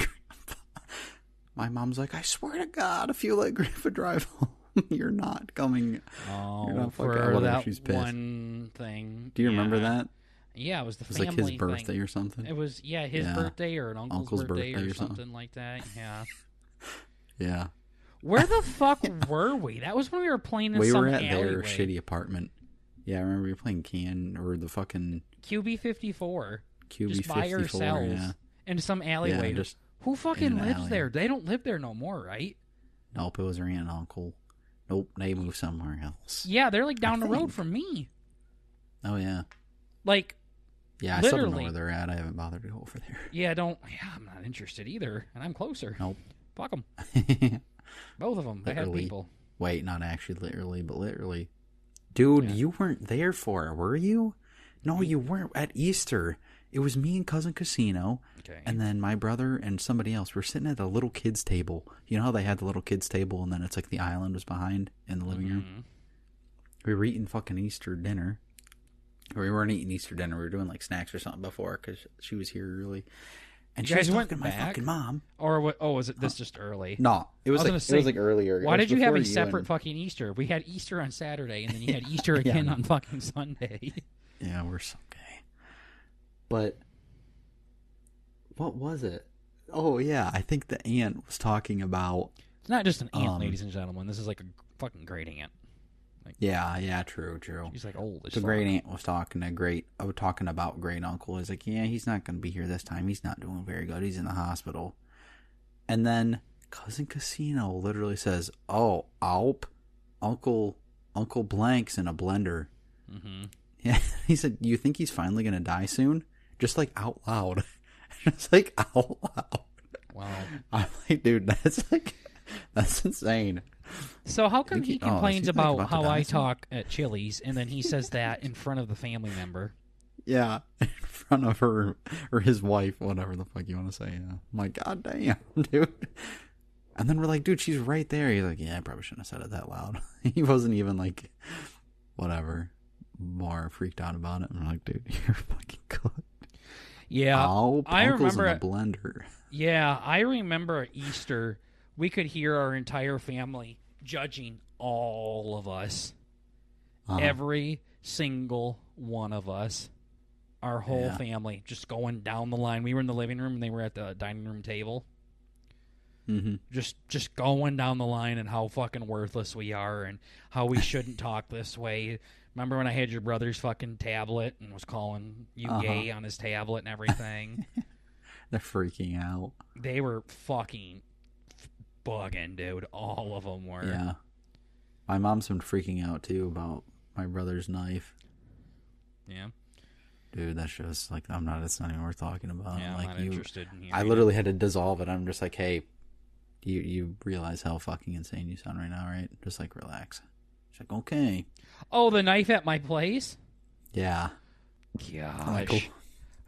my mom's like, I swear to God, if you let Grandpa drive home, you're not coming. Oh, you're not for that she's pissed. One thing. Do you remember that? Yeah, it was the family thing. It was his birthday or something. It was, his birthday or an uncle's birthday or something like that. Yeah. Yeah. Where the fuck were we? That was when we were playing in some alleyway. We were at their shitty apartment. Yeah, I remember we were playing the fucking... QB54. QB54, just by ourselves. Yeah. In some alleyway. Yeah, who fucking lives there? They don't live there no more, right? Nope, it was our aunt and uncle. Nope, they moved somewhere else. Yeah, they're down the road from me. Oh, yeah. Yeah, I literally. still don't know where they're at. I haven't bothered to go over there. Yeah, I'm not interested either. And I'm closer. Nope. Fuck them. Both of them. They have people. Wait, not actually literally, but literally. Dude, you weren't there for it, were you? No, you weren't at Easter. It was me and Cousin Casino. Okay. And then my brother and somebody else were sitting at a little kids' table. You know how they had the little kids' table and then it's the island was behind in the living room? We were eating fucking Easter dinner. Or we weren't eating Easter dinner. We were doing snacks or something before because she was here early. And You she was guys went talking to my back? fucking mom. Or what? Oh, was it this just early? No, it was I was like gonna it say, was like earlier. Why It was did you have a before separate and- fucking Easter? We had Easter on Saturday, and then you had Easter again on fucking Sunday. Yeah, we're so gay. But what was it? Oh yeah, I think the aunt was talking about. It's not just an aunt, ladies and gentlemen. This is like a fucking great aunt. Like, Yeah, true. She's like old as The fuck. great aunt was talking about great uncle. He's like, yeah, he's not going to be here this time. He's not doing very good. He's in the hospital. And then Cousin Casino literally says, "Oh, Uncle Blank's in a blender." Mm-hmm. Yeah, he said, "You think he's finally going to die soon?" Just like out loud. Just like out loud. Wow. I'm like, dude, that's insane. So how come he complains about to how die I soon? talk at Chili's, and then he says that in front of the family member? Yeah, in front of her or his wife, whatever the fuck you want to say. Yeah. I'm like, God damn, dude. And then we're like, dude, she's right there. He's like, yeah, I probably shouldn't have said it that loud. He wasn't even like, whatever, more freaked out about it. I'm like, dude, you're fucking good. Yeah, Oh, I Uncle's remember. in a blender. Yeah, I remember at Easter, we could hear our entire family judging all of us. Uh-huh. Every single one of us. Our whole Yeah. family just going down the line. We were in the living room and they were at the dining room table. Mm-hmm. Just going down the line and how fucking worthless we are and how we shouldn't talk this way. Remember when I had your brother's fucking tablet and was calling you gay on his tablet and everything? They're freaking out. They were fucking bugging, dude. All of them were. Yeah. My mom's been freaking out too about my brother's knife. Yeah. Dude, that's just like, it's not even worth talking about. Yeah, like, I'm not interested in hearing I literally had to dissolve it. I'm just like, hey, you realize how fucking insane you sound right now, right? Just like, relax. She's like, okay. Oh, the knife at my place? Yeah. Gosh. Cool.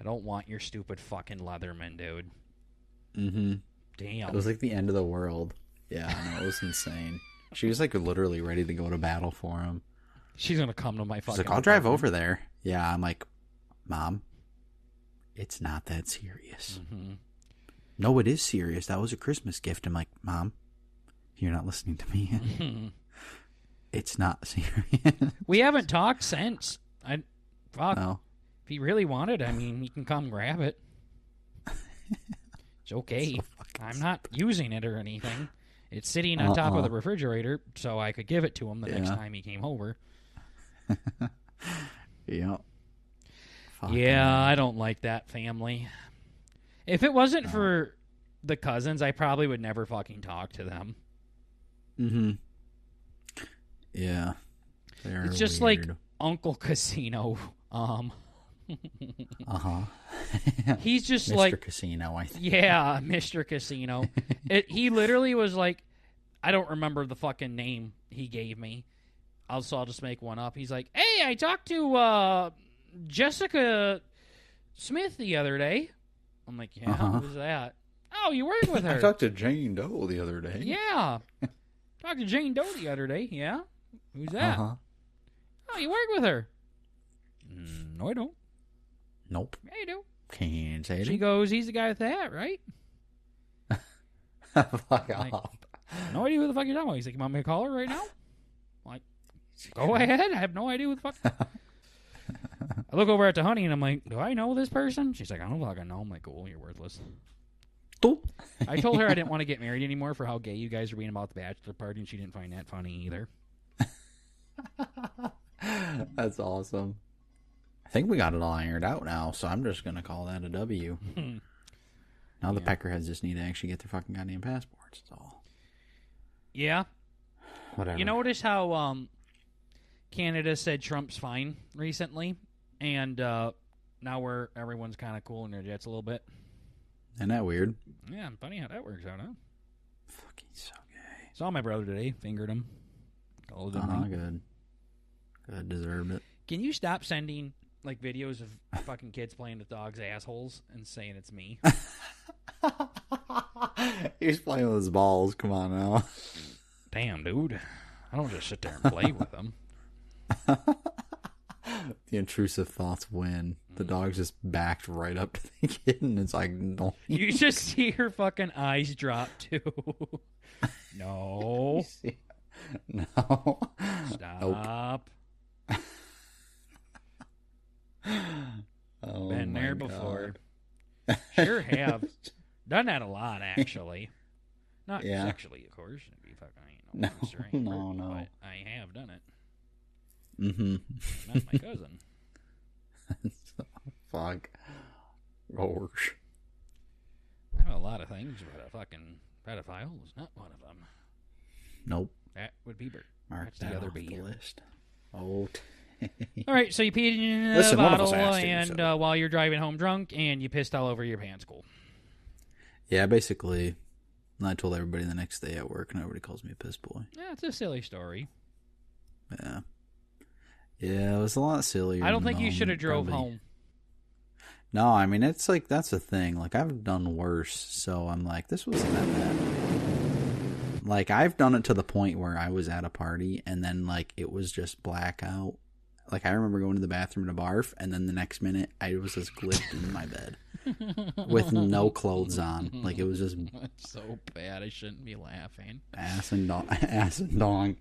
I don't want your stupid fucking Leatherman, dude. Mm-hmm. Damn. It was like the end of the world. Yeah, no, it was insane. She was like literally ready to go to battle for him. She's going to come to my fucking She's like, I'll drive apartment. over there. Yeah, I'm like, Mom, it's not that serious. Mm-hmm. No, it is serious. That was a Christmas gift. I'm like, Mom, you're not listening to me. It's not serious. We haven't talked since. Fuck. No. If he really wanted, I mean, he can come grab it. It's okay. I'm not using it or anything. It's sitting on top of the refrigerator, so I could give it to him the next time he came over. Yeah. Yeah, I don't like that family. If it wasn't for the cousins, I probably would never fucking talk to them. Mm-hmm. Yeah. They're It's just weird. like Uncle Casino. Uh-huh. He's just Mr. like... Casino, I think. Yeah, Mr. Casino. He literally was like... I don't remember the fucking name he gave me. I'll just make one up. He's like, hey, I talked to Jessica Smith the other day. I'm like, yeah, who's that? Oh, you work with her. I talked to Jane Doe the other day. Yeah. Talked to Jane Doe the other day. Yeah. Who's that? Uh-huh. Oh, you work with her. No, I don't. Nope. Yeah, you do. Can't say it. She goes, he's the guy with the hat, right? Fuck Like, off. No idea who the fuck you're talking about. He's like, you want me to call her right now? I'm like, go ahead. I have no idea who the fuck. I look over at the honey and I'm like, do I know this person? She's like, I don't fucking know. I'm like, cool, you're worthless. I told her I didn't want to get married anymore for how gay you guys were being about the bachelor party, and she didn't find that funny either. That's awesome. I think we got it all ironed out now, so I'm just going to call that a W. Now the Peckerheads just need to actually get their fucking goddamn passports. That's all. Yeah. Whatever. You notice how Canada said Trump's fine recently, and now everyone's kind of cooling their jets a little bit. Isn't that weird? Yeah, funny how that works out, huh? Fucking so gay. Saw my brother today, fingered him. Called him Good. Good, deserved it. Can you stop sending like videos of fucking kids playing with dogs' assholes and saying it's me? He's playing with his balls. Come on now. Damn, dude. I don't just sit there and play with them. the intrusive thoughts win. The dog's just backed right up to the kid, and it's like, no. You just see her fucking eyes drop, too. No. No. Stop. Nope. Oh, Been there God. before. Sure have. Done that a lot, actually. Not sexually, of course. It'd be fucking, no. But I have done it. Mm-hmm. Not my cousin. Fuck. Gosh. I know a lot of things, but a fucking pedophile was not one of them. Nope. That would be Bert. Mark That's that the other off B. the list. Oh. All right, so you peed in the bottle, and while you're driving home drunk, and you pissed all over your pants. Cool. Yeah, basically, I told everybody the next day at work, and everybody calls me a piss boy. Yeah, it's a silly story. Yeah. Yeah, it was a lot sillier. I don't think you should have drove home. No, I mean, it's like, that's the thing. Like, I've done worse, so I'm like, this wasn't that bad. Like, I've done it to the point where I was at a party, and then, like, it was just blackout. Like, I remember going to the bathroom to barf, and then the next minute, I was just glipped in my bed. With no clothes on. Like, it was just... That's so bad, I shouldn't be laughing. Ass and dong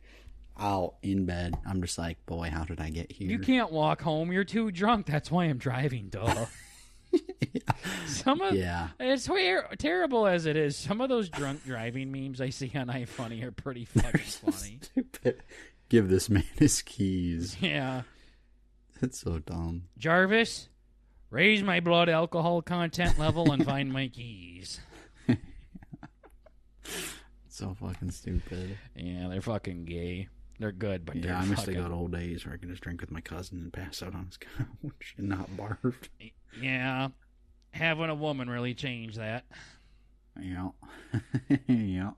out in bed. I'm just like, boy, how did I get here? You can't walk home, you're too drunk, that's why I'm driving, duh. It's terrible as it is. Some of those drunk driving memes I see on iFunny are pretty fucking funny. Stupid. Give this man his keys. Yeah. It's so dumb. Jarvis, raise my blood alcohol content level and find my keys. So fucking stupid. Yeah, they're fucking gay. They're good, but they're I miss fucking... the good old days where I could just drink with my cousin and pass out on his couch and not barf. Yeah. Having a woman really changed that. Yeah. Yeah.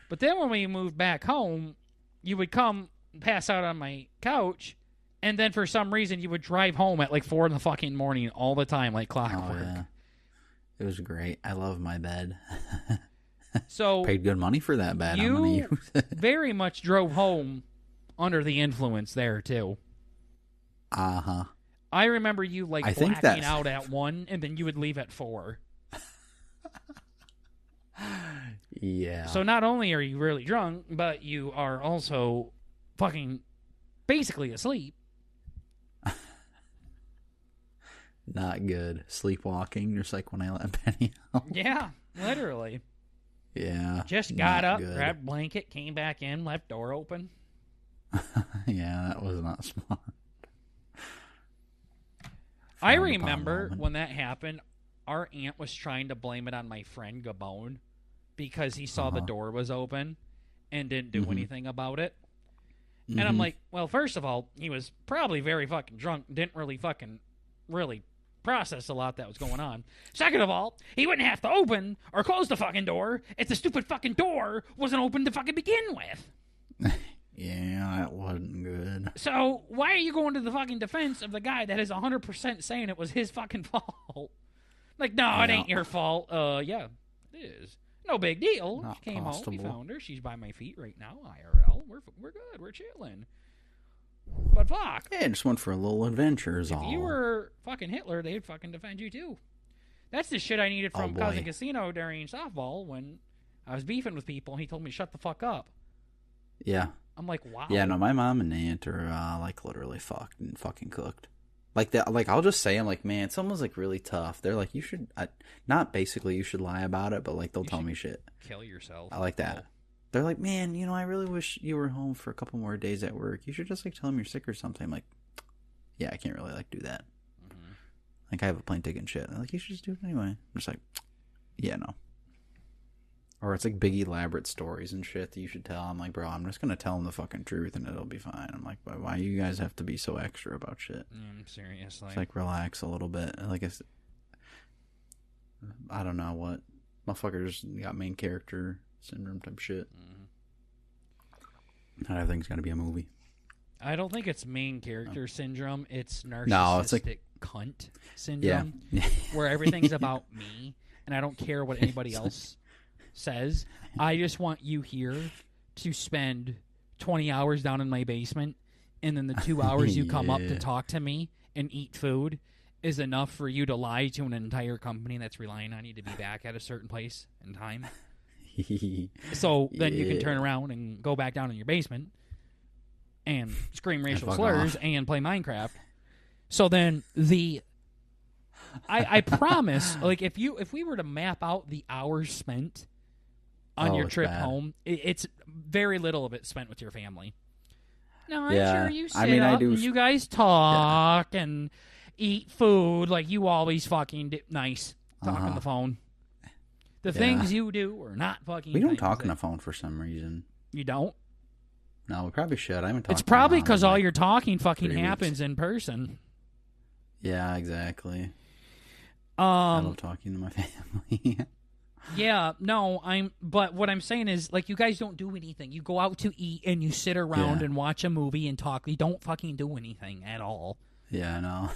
But then when we moved back home, you would come pass out on my couch, and then for some reason you would drive home at like 4 in the fucking morning all the time, like clockwork. Oh, yeah. It was great. I love my bed. So paid good money for that bed. You I'm gonna use it. Very much drove home under the influence there too. Uh-huh. I remember you like blacking out at 1, and then you would leave at 4. Yeah. So not only are you really drunk, but you are also fucking basically asleep. Not good. Sleepwalking, just like when I let Penny out. Yeah, literally. Yeah. Just got up, grabbed a blanket, came back in, left door open. Yeah, that was not smart. I remember when that happened, our aunt was trying to blame it on my friend Gabon because he saw the door was open and didn't do anything about it. And I'm like, well, first of all, he was probably very fucking drunk, didn't really process a lot that was going on. Second of all, he wouldn't have to open or close the fucking door if the stupid fucking door wasn't open to fucking begin with. Yeah, that wasn't good. So why are you going to the fucking defense of the guy that is 100% saying it was his fucking fault? Like, no, it ain't your fault. Yeah, it is. No big deal. Not she came possible. home. We found her. She's by my feet right now. IRL. We're good. We're chilling. But fuck. Yeah, just went for a little adventure is all. If you were fucking Hitler, they'd fucking defend you too. That's the shit I needed from Cousin Casino during softball when I was beefing with people and he told me to shut the fuck up. Yeah. I'm like, wow. Yeah, no, my mom and aunt are like literally fucked and fucking cooked. Like that. Like I'll just say, I'm like, man, someone's like really tough. They're like, you should not basically you should lie about it, but like they'll tell me shit. Kill yourself. I like that. They're like, man, I really wish you were home for a couple more days at work. You should just like tell them you're sick or something. I'm like, yeah, I can't really like do that. Mm-hmm. Like I have a plane ticket and shit. They're like, you should just do it anyway. I'm just like, yeah, no. Or it's like big elaborate stories and shit that you should tell. I'm like, bro, I'm just gonna tell them the fucking truth and it'll be fine. I'm like, why you guys have to be so extra about shit? Seriously. It's like relax a little bit. Like I don't know what motherfuckers got main character syndrome type shit. Not everything's got to be a movie. I don't think it's main character syndrome. It's narcissistic it's like cunt syndrome, where everything's about me, and I don't care what anybody else says. I just want you here to spend 20 hours down in my basement and then the 2 hours you come up to Yeah. talk to me and eat food is enough for you to lie to an entire company that's relying on you to be back at a certain place and time. So then you can turn around and go back down in your basement and scream racial slurs and play Minecraft. So then I promise, like if we were to map out the hours spent on your trip home, it's very little of it spent with your family. No, I'm sure you sit up and you guys talk and eat food like you always fucking do. Nice. Talk on the phone. The things you do are not fucking. We don't talk on the phone for some reason. You don't? No, we probably should. I haven't talked. It's probably because all your talking fucking happens in person. Yeah, exactly. I love talking to my family. Yeah, no, but what I'm saying is, like, you guys don't do anything. You go out to eat and you sit around and watch a movie and talk. You don't fucking do anything at all. Yeah, no.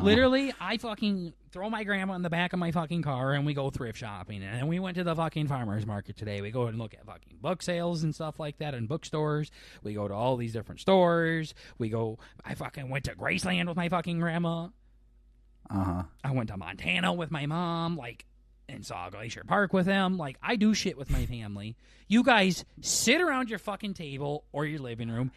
Literally, I fucking throw my grandma in the back of my fucking car and we go thrift shopping. And then we went to the fucking farmer's market today. We go and look at fucking book sales and stuff like that in bookstores. We go to all these different stores. I fucking went to Graceland with my fucking grandma. I went to Montana with my mom, and saw Glacier Park with them. Like, I do shit with my family. You guys sit around your fucking table or your living room,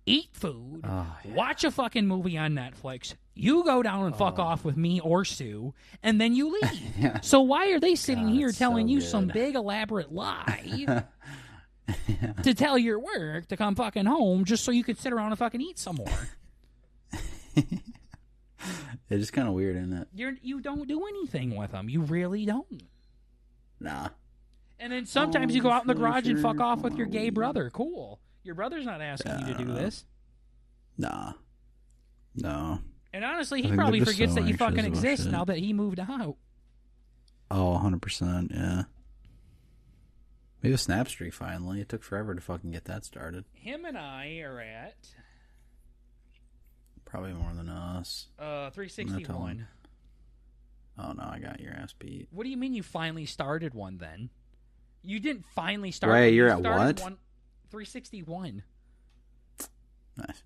eat food, watch a fucking movie on Netflix. You go down and fuck off with me or Sue, and then you leave. So why are they sitting here telling you some big elaborate lie to tell your work to come fucking home just so you could sit around and fucking eat some more? It's just kind of weird, isn't it? You don't do anything with them. You really don't. Nah. And then sometimes you go out in the garage and fuck off with your gay brother. Cool. Your brother's not asking you to do this. Nah. No. And honestly, he probably forgets that you fucking exist now that he moved out. Oh, 100%, yeah. We have a snap streak finally. It took forever to fucking get that started. Him and I are at... Probably more than us. 361. Oh, no, I got your ass beat. What do you mean you finally started one then? You didn't finally start one. Wait, you're at what? 361. Nice.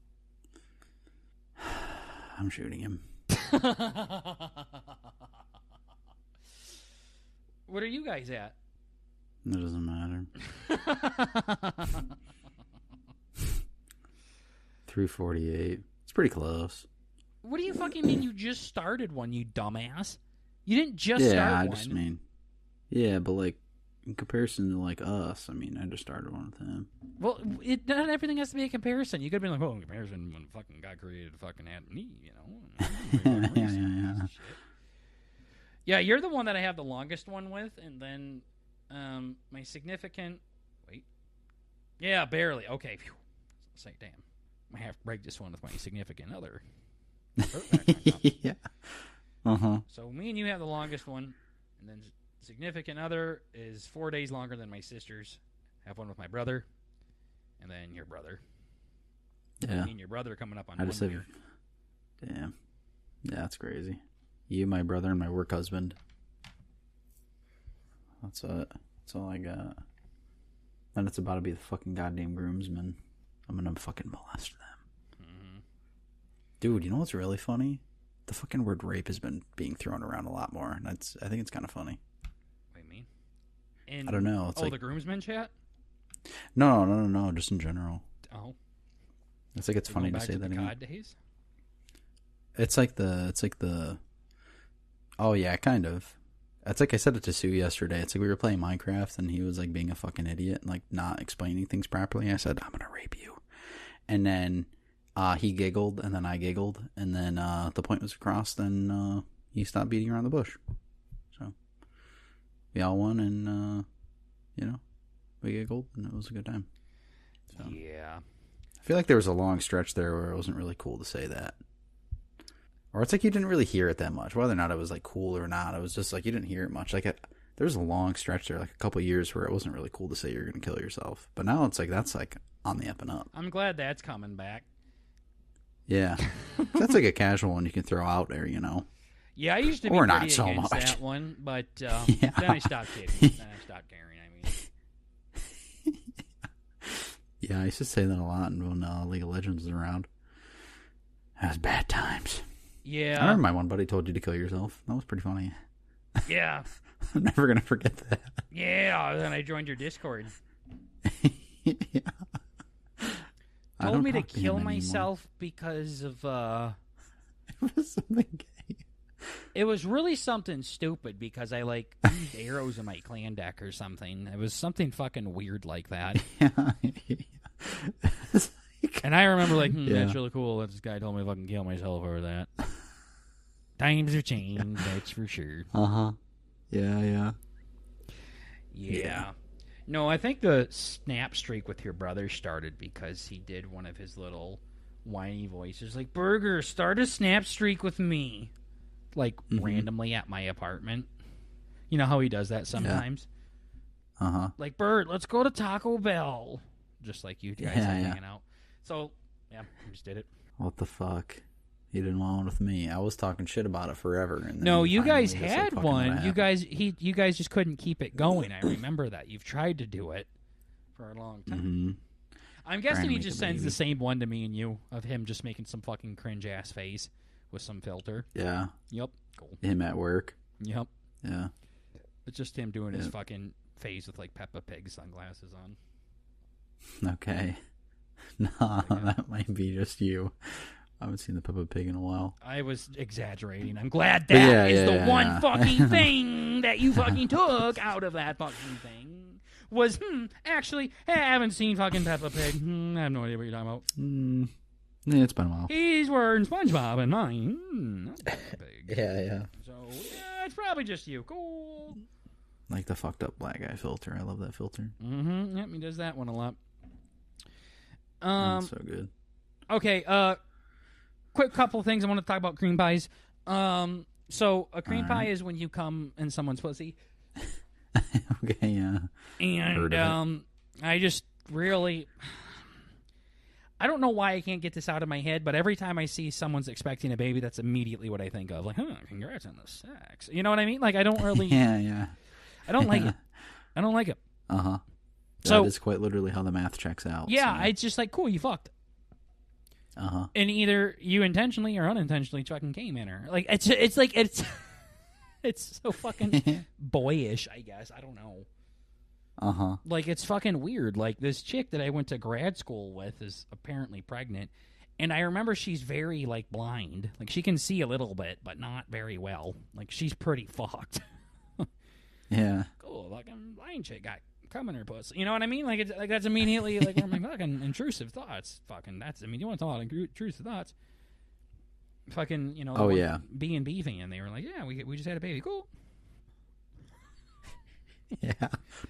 I'm shooting him. What are you guys at? It doesn't matter. 348. It's pretty close. What do you fucking mean you just started one, you dumbass? You didn't just start one. Yeah, I just mean... Yeah, but, in comparison to, us, I just started one with him. Well, not everything has to be a comparison. You could be like, in comparison when fucking God created fucking had me, Yeah. Yeah, you're the one that I have the longest one with, and then my significant... Wait. Yeah, barely. Okay. Phew. It's like, damn. I have to break this one with my significant other. Yeah. Uh-huh. So me and you have the longest one, and then significant other is 4 days longer than my sister's. I have one with my brother, and then your brother. Yeah. Me and your brother coming up on 1 year. Damn. Yeah, that's crazy. You, my brother, and my work husband. That's it. That's all I got. And it's about to be the fucking goddamn groomsmen. I'm gonna fucking molest them. Mm-hmm. Dude, you know what's really funny? The fucking word rape has been being thrown around a lot more. And I think it's kind of funny. What do you mean? I don't know. It's the groomsmen chat? No. Just in general. Oh. It's like it's funny to say that. COD days? It's like the. Oh yeah, kind of. It's like I said it to Sue yesterday. It's like we were playing Minecraft and he was like being a fucking idiot and not explaining things properly. I said, I'm gonna rape you. And then he giggled and then I giggled and then the point was crossed and he stopped beating around the bush. So we all won and we giggled and it was a good time. So, yeah. I feel like there was a long stretch there where it wasn't really cool to say that. Or it's like you didn't really hear it that much. Whether or not it was cool or not, it was just you didn't hear it much. There was a long stretch there, a couple of years where it wasn't really cool to say you're going to kill yourself. But now it's that's on the up and up. I'm glad that's coming back. Yeah. That's a casual one you can throw out there, Yeah, I used to be or pretty not so against much. that one, but then I stopped kidding. Then I stopped caring. Yeah, Yeah, I used to say that a lot when League of Legends was around. That was bad times. Yeah. I remember my one buddy told you to kill yourself. That was pretty funny. Yeah. I'm never going to forget that. Yeah, then I joined your Discord. Yeah. Told me to kill myself because of, It was something gay. It was really something stupid because I, used arrows in my clan deck or something. It was something fucking weird like that. Yeah. And I remember, that's really cool. This guy told me to fucking kill myself over that. Times have changed, that's for sure. Uh-huh. Yeah. No, I think the snap streak with your brother started because he did one of his little whiny voices. Like, Burger, start a snap streak with me. Randomly at my apartment. You know how he does that sometimes? Yeah. Uh-huh. Like, Bert, let's go to Taco Bell. Just like you guys hanging out. So, yeah, I just did it. What the fuck? He didn't want one with me. I was talking shit about it forever. And no, you guys had one. You guys just couldn't keep it going. I remember that. You've tried to do it for a long time. Mm-hmm. I'm guessing he just sends the same one to me and you of him just making some fucking cringe ass face with some filter. Yeah. Yep. Cool. Him at work. Yep. Yeah. It's just him doing his fucking face with Peppa Pig sunglasses on. Okay. Nah, that might be just you. I haven't seen the Peppa Pig in a while. I was exaggerating. I'm glad that is the one fucking thing that you fucking took out of that fucking thing. Was, actually, I haven't seen fucking Peppa Pig. I have no idea what you're talking about. Yeah, it's been a while. He's wearing SpongeBob and mine. Not Peppa Pig. Yeah. So, yeah, it's probably just you. Cool. Like the fucked up black guy filter. I love that filter. Mm-hmm. Yep, he does that one a lot. That's so good. Okay, quick couple things I want to talk about cream pies. So a cream pie is when you come in someone's pussy. Okay, yeah. And I just really, I don't know why I can't get this out of my head, but every time I see someone's expecting a baby, that's immediately what I think of. Like, congrats on the sex. You know what I mean? Like, I don't really. Yeah. I don't like it. I don't like it. Uh-huh. So, that is quite literally how the math checks out. Yeah, so. it's just like, cool, you fucked. Uh-huh. And either you intentionally or unintentionally fucking came in her. Like, it's so fucking boyish, I guess. I don't know. Uh-huh. Like, it's fucking weird. Like, this chick that I went to grad school with is apparently pregnant. And I remember she's very, blind. Like, she can see a little bit, but not very well. Like, she's pretty fucked. Yeah. Cool, fucking blind chick got cum in her pussy. You know what I mean? Like, that's immediately, one of my fucking intrusive thoughts. Fucking, you want to talk about intrusive thoughts. Fucking, B&B fan. They were like, yeah, we just had a baby. Cool. Yeah.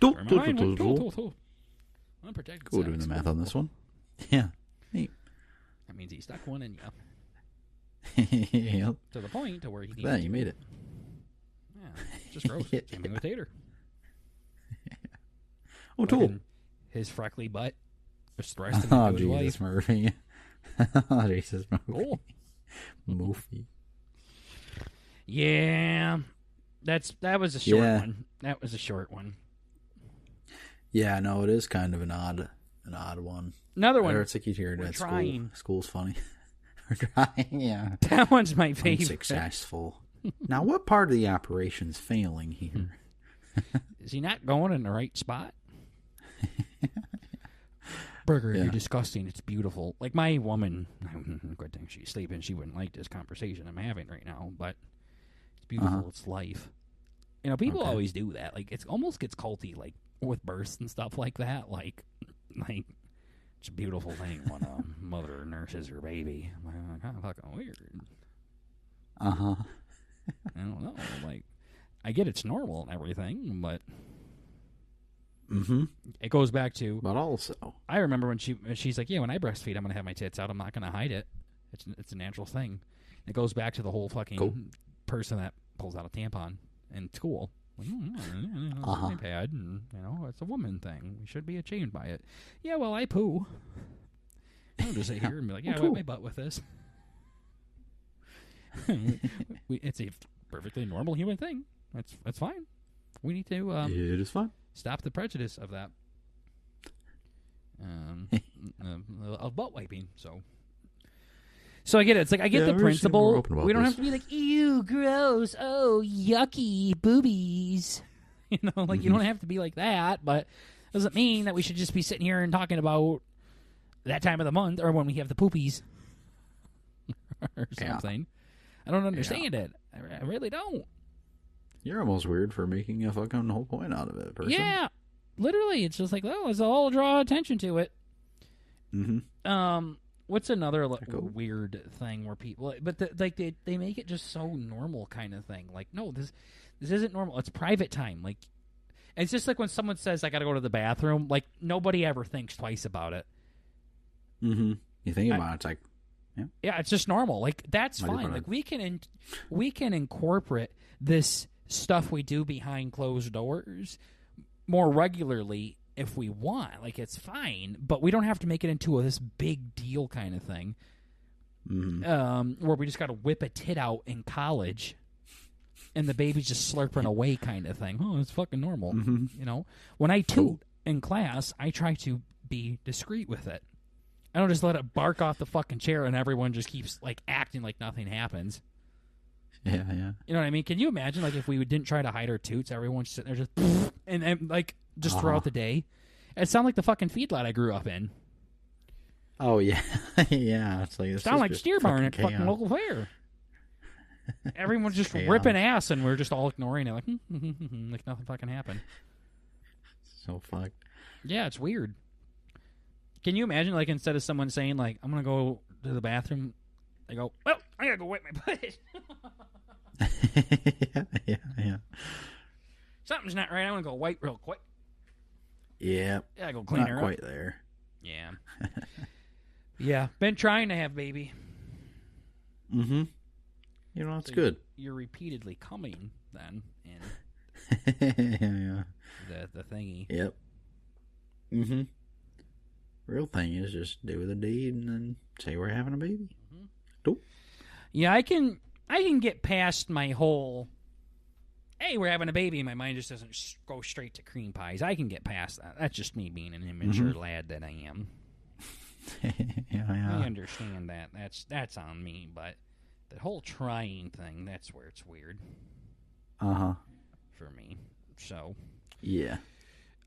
Unprotected Cool doing the math on this one. Yeah. Neat. That means he stuck one in you. Yep. To the point to where he Yeah, you made it. Yeah. Just gross. Same thing with Tater. Oh, cool. His freckly butt. Just thrust him into his Jesus, wife. Murphy. Oh, Jesus, Murphy. Cool. Moofy. Yeah. That was a short one. That was a short one. Yeah, no, it is kind of an odd one. Another one. It's like you hear it at school. School's funny. We're trying, yeah. That one's my favorite. Unsuccessful. Now, what part of the operation's failing here? Is he not going in the right spot? Burger, you're disgusting. It's beautiful. Like, my woman, good thing she's sleeping. She wouldn't like this conversation I'm having right now, but it's beautiful. It's life. You know, people always do that. Like, it almost gets culty, like, with births and stuff like that. Like, it's a beautiful thing when a mother nurses her baby. I'm like, kind of fucking weird. Uh-huh. I don't know. Like, I get it's normal and everything, but it goes back to. But also, I remember when she's like, "Yeah, when I breastfeed, I'm gonna have my tits out. I'm not gonna hide it. It's a natural thing." It goes back to the whole fucking person that pulls out a tampon in school. Like, it's a pad, and it's a woman thing. We should be ashamed by it. Yeah, well, I poo. I'll just sit here and be like, "Yeah, I wet my butt with this." It's a perfectly normal human thing. That's fine. We need to it is fine. Stop the prejudice of that. butt wiping. So I get it. It's like I get the principle. We don't have to be like, ew, gross, oh, yucky, boobies. You know, like you don't have to be like that, but doesn't mean that we should just be sitting here and talking about that time of the month or when we have the poopies or something. I don't understand it. I really don't. You're almost weird for making a fucking whole point out of it, person. Yeah. Literally, it's just like, oh, let's all draw attention to it. Mm-hmm. What's another weird thing where people, but they make it just so normal kind of thing. Like, no, this isn't normal. It's private time. Like, it's just like when someone says, I got to go to the bathroom, like, nobody ever thinks twice about it. Mm-hmm. You think about it, it's like, yeah, it's just normal. Like, that's fine. Like, we can incorporate this stuff we do behind closed doors more regularly if we want. Like, it's fine, but we don't have to make it into this big deal kind of thing. Mm-hmm. Where we just got to whip a tit out in college and the baby's just slurping away kind of thing. Oh, it's fucking normal. Mm-hmm. You know, when I toot in class, I try to be discreet with it. I don't just let it bark off the fucking chair and everyone just keeps like acting like nothing happens. Yeah. You know what I mean? Can you imagine like if we didn't try to hide our toots, everyone's sitting there just and like just throughout the day? It sounded like the fucking feedlot I grew up in. Oh yeah, yeah. It's like sound like steer barn at fucking local fair. Everyone's just ripping ass, and we're just all ignoring it, like like nothing fucking happened. So fucked. Yeah, it's weird. Can you imagine, like, instead of someone saying, like, I'm gonna go to the bathroom, they go, well, I gotta go wipe my butt. yeah. Something's not right. I want to go wipe real quick. Yeah. Yeah, I go clean her up. Not quite there. Yeah. Yeah. Been trying to have baby. Mm-hmm. You know, it's good. You're repeatedly coming then in yeah. the thingy. Yep. Mm-hmm. Real thing is just do the deed and then say we're having a baby. Mm-hmm. Cool. Yeah, I can get past my whole, hey, we're having a baby. My mind just doesn't go straight to cream pies. I can get past that. That's just me being an immature lad that I am. yeah. I understand that. That's on me, but the whole trying thing, that's where it's weird. Uh-huh. For me. So. Yeah.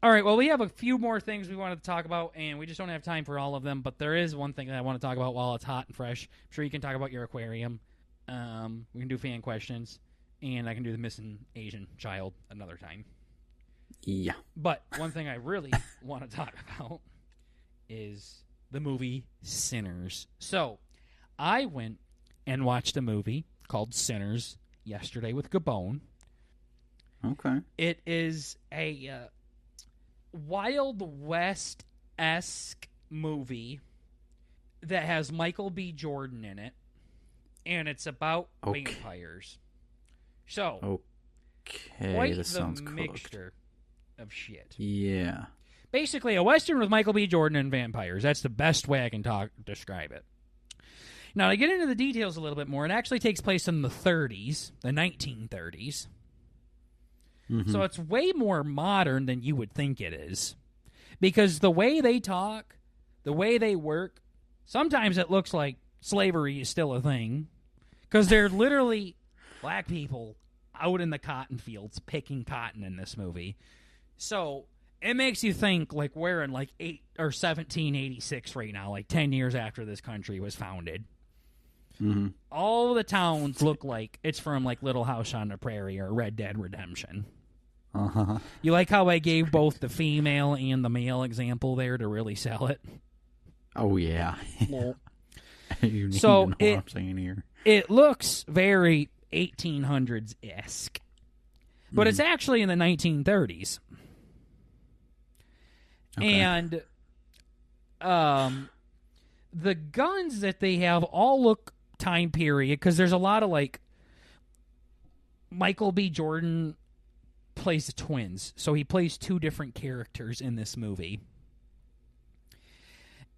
All right, well, we have a few more things we wanted to talk about, and we just don't have time for all of them, but there is one thing that I want to talk about while it's hot and fresh. I'm sure you can talk about your aquarium. We can do fan questions, and I can do the missing Asian child another time. Yeah. But one thing I really want to talk about is the movie Sinners. So, I went and watched a movie called Sinners yesterday with Gabon. Okay. It is a Wild West-esque movie that has Michael B. Jordan in it, and it's about vampires. So, quite this the sounds mixture of shit. Yeah. Basically, a Western with Michael B. Jordan and vampires. That's the best way I can describe it. Now, to get into the details a little bit more, it actually takes place in the 30s, the 1930s. Mm-hmm. So it's way more modern than you would think it is. Because the way they talk, the way they work, sometimes it looks like slavery is still a thing. Because they're literally black people out in the cotton fields picking cotton in this movie. So it makes you think like we're in like 1786 right now, like 10 years after this country was founded. Mm-hmm. All the towns look like it's from like Little House on the Prairie or Red Dead Redemption. Uh-huh. You like how I gave both the female and the male example there to really sell it? Oh, yeah. Well, you need so to know what I'm saying here. It looks very 1800s-esque. But it's actually in the 1930s. Okay. And the guns that they have all look time period, because there's a lot of, like, Michael B. Jordan plays the twins. So he plays two different characters in this movie.